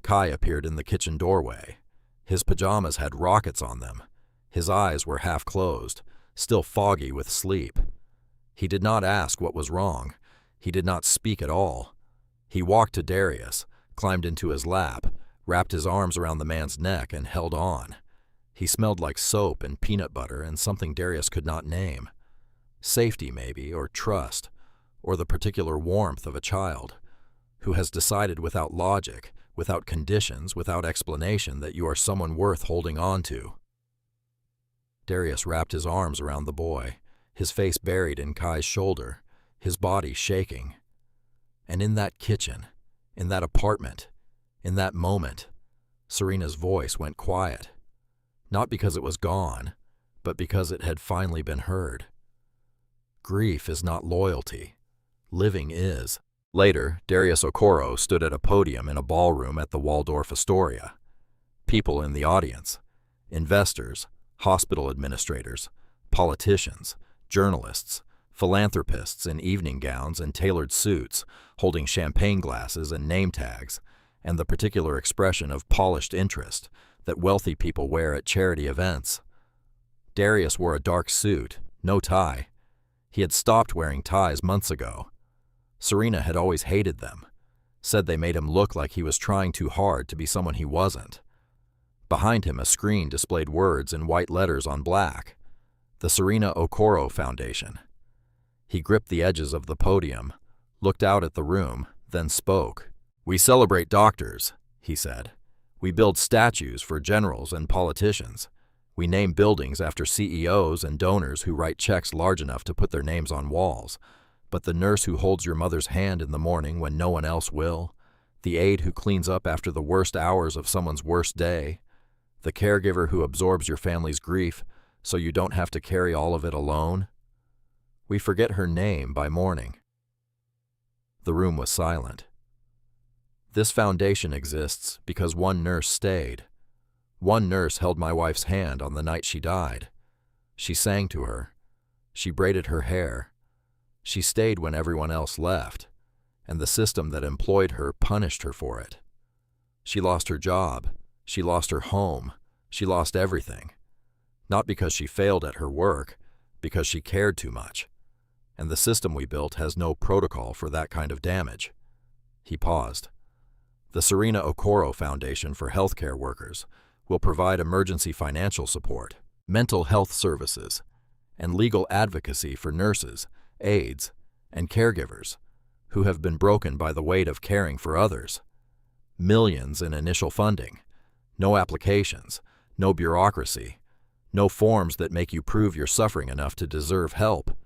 Kai appeared in the kitchen doorway. His pajamas had rockets on them. His eyes were half closed, still foggy with sleep. He did not ask what was wrong. He did not speak at all. He walked to Darius, climbed into his lap, wrapped his arms around the man's neck, and held on. He smelled like soap and peanut butter and something Darius could not name. Safety, maybe, or trust, or the particular warmth of a child who has decided without logic, without conditions, without explanation that you are someone worth holding on to. Darius wrapped his arms around the boy, his face buried in Kai's shoulder, his body shaking. And in that kitchen, in that apartment, in that moment, Serena's voice went quiet. Not because it was gone, but because it had finally been heard. Grief is not loyalty. Living is. Later, Darius Okoro stood at a podium in a ballroom at the Waldorf Astoria. People in the audience, investors, hospital administrators, politicians, journalists, philanthropists in evening gowns and tailored suits, holding champagne glasses and name tags, and the particular expression of polished interest that wealthy people wear at charity events. Darius wore a dark suit, no tie. He had stopped wearing ties months ago. Serena had always hated them, said they made him look like he was trying too hard to be someone he wasn't. Behind him, a screen displayed words in white letters on black. The Serena Okoro Foundation. He gripped the edges of the podium, looked out at the room, then spoke. "We celebrate doctors," he said. "We build statues for generals and politicians. We name buildings after CEOs and donors who write checks large enough to put their names on walls. But the nurse who holds your mother's hand in the morning when no one else will, the aide who cleans up after the worst hours of someone's worst day, the caregiver who absorbs your family's grief so you don't have to carry all of it alone, we forget her name by morning." The room was silent. This foundation exists because one nurse stayed. One nurse held my wife's hand on the night she died. She sang to her. She braided her hair. She stayed when everyone else left, and the system that employed her punished her for it. She lost her job. She lost her home. She lost everything. Not because she failed at her work, because she cared too much. And the system we built has no protocol for that kind of damage. He paused. The Serena Okoro Foundation for Healthcare Workers will provide emergency financial support, mental health services, and legal advocacy for nurses, aides, and caregivers who have been broken by the weight of caring for others. Millions in initial funding, no applications, no bureaucracy, no forms that make you prove you're suffering enough to deserve help.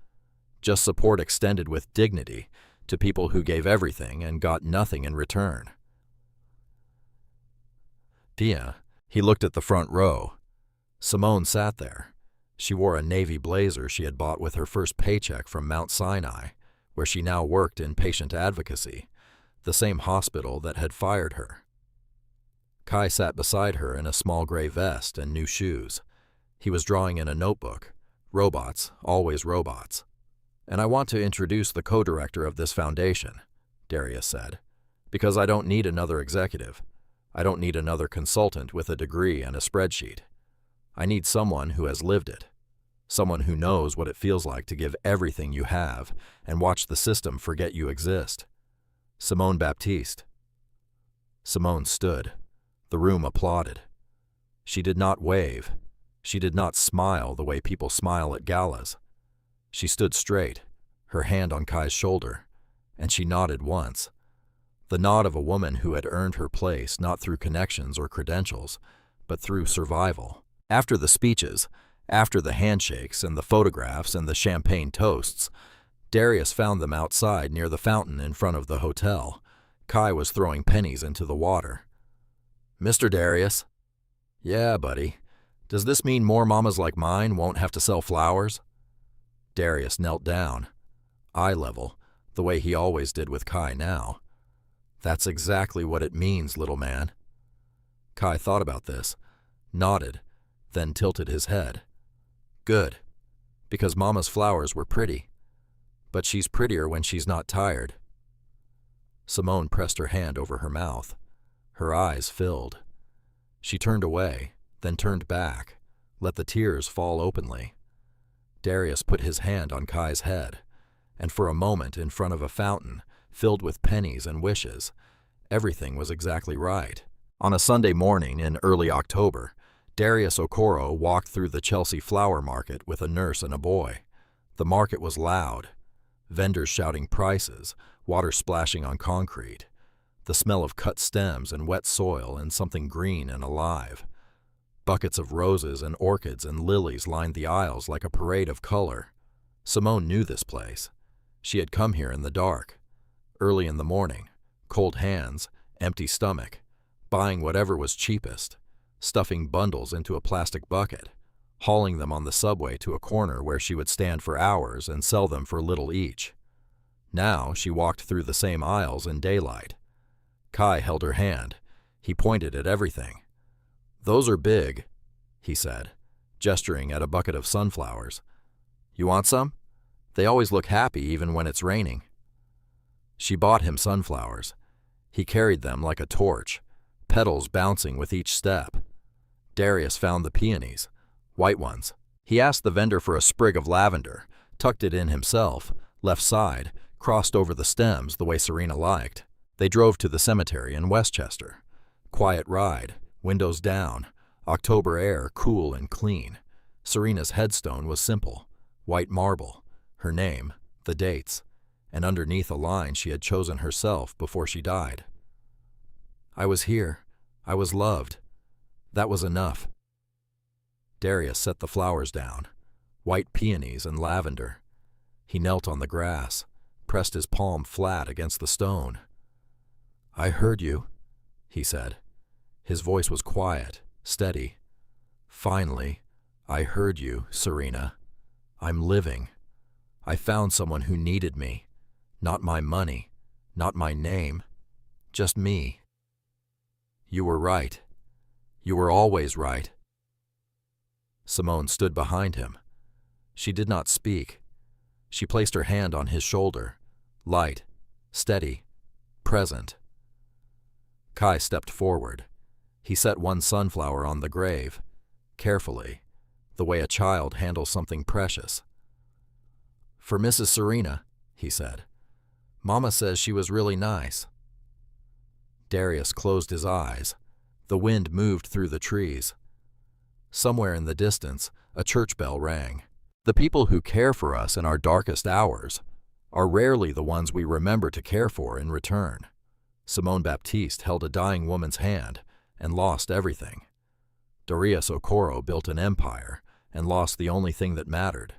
Just support extended with dignity to people who gave everything and got nothing in return. Pia, he looked at the front row. Simone sat there. She wore a navy blazer she had bought with her first paycheck from Mount Sinai, where she now worked in patient advocacy, the same hospital that had fired her. Kai sat beside her in a small gray vest and new shoes. He was drawing in a notebook. Robots, always robots. "And I want to introduce the co-director of this foundation," Darius said, "because I don't need another executive. I don't need another consultant with a degree and a spreadsheet. I need someone who has lived it, someone who knows what it feels like to give everything you have and watch the system forget you exist. Simone Baptiste." Simone stood. The room applauded. She did not wave. She did not smile the way people smile at galas. She stood straight, her hand on Kai's shoulder, and she nodded once. The nod of a woman who had earned her place not through connections or credentials, but through survival. After the speeches, after the handshakes and the photographs and the champagne toasts, Darius found them outside near the fountain in front of the hotel. Kai was throwing pennies into the water. "Mr. Darius." "Yeah, buddy. Does this mean more mamas like mine won't have to sell flowers?" Darius knelt down. eye level, the way he always did with Kai now. "That's exactly what it means, little man." Kai thought about this, nodded, then tilted his head. "Good, because Mama's flowers were pretty, but she's prettier when she's not tired." Simone pressed her hand over her mouth. Her eyes filled. She turned away, then turned back, let the tears fall openly. Darius put his hand on Kai's head, and for a moment in front of a fountain filled with pennies and wishes, everything was exactly right. On a Sunday morning in early October, Darius Okoro walked through the Chelsea flower market with a nurse and a boy. The market was loud. Vendors shouting prices, water splashing on concrete, the smell of cut stems and wet soil and something green and alive. Buckets of roses and orchids and lilies lined the aisles like a parade of color. Simone knew this place. She had come here in the dark, early in the morning, cold hands, empty stomach, buying whatever was cheapest, stuffing bundles into a plastic bucket, hauling them on the subway to a corner where she would stand for hours and sell them for little each. Now she walked through the same aisles in daylight. Kai held her hand. He pointed at everything. "Those are big," he said, gesturing at a bucket of sunflowers. "You want some? They always look happy even when it's raining." She bought him sunflowers. He carried them like a torch, petals bouncing with each step. Darius found the peonies, white ones. He asked the vendor for a sprig of lavender, tucked it in himself, left side, crossed over the stems the way Serena liked. They drove to the cemetery in Westchester. Quiet ride, windows down, October air cool and clean. Serena's headstone was simple, white marble, her name, the dates, and underneath a line she had chosen herself before she died. "I was here. I was loved. That was enough." Darius set the flowers down, white peonies and lavender. He knelt on the grass, pressed his palm flat against the stone. "I heard you," he said. His voice was quiet, steady. "Finally, I heard you, Serena. I'm living. I found someone who needed me. Not my money, not my name, just me. You were right. You were always right." Simone stood behind him. She did not speak. She placed her hand on his shoulder, light, steady, present. Kai stepped forward. He set one sunflower on the grave, carefully, the way a child handles something precious. "For Mrs. Serena," he said. "Mama says she was really nice." Darius closed his eyes. The wind moved through the trees. Somewhere in the distance, a church bell rang. The people who care for us in our darkest hours are rarely the ones we remember to care for in return. Simone Baptiste held a dying woman's hand and lost everything. Darius Okoro built an empire and lost the only thing that mattered.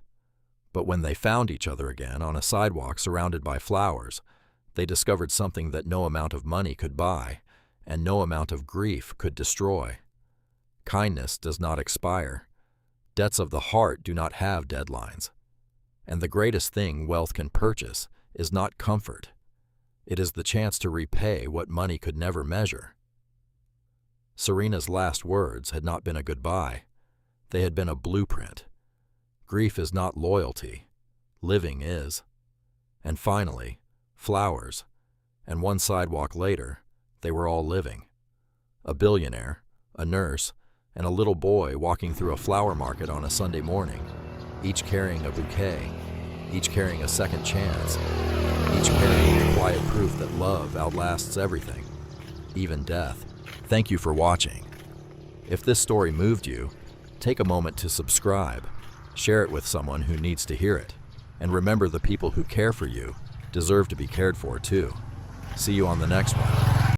But when they found each other again on a sidewalk surrounded by flowers, they discovered something that no amount of money could buy and no amount of grief could destroy. Kindness does not expire. Debts of the heart do not have deadlines. And the greatest thing wealth can purchase is not comfort. It is the chance to repay what money could never measure. Serena's last words had not been a goodbye. They had been a blueprint. Grief is not loyalty. Living is. And finally, flowers. And one sidewalk later, they were all living. A billionaire, a nurse, and a little boy walking through a flower market on a Sunday morning, each carrying a bouquet, each carrying a second chance, each carrying the quiet proof that love outlasts everything, even death. Thank you for watching. If this story moved you, take a moment to subscribe, share it with someone who needs to hear it, and remember the people who care for you deserve to be cared for too. See you on the next one.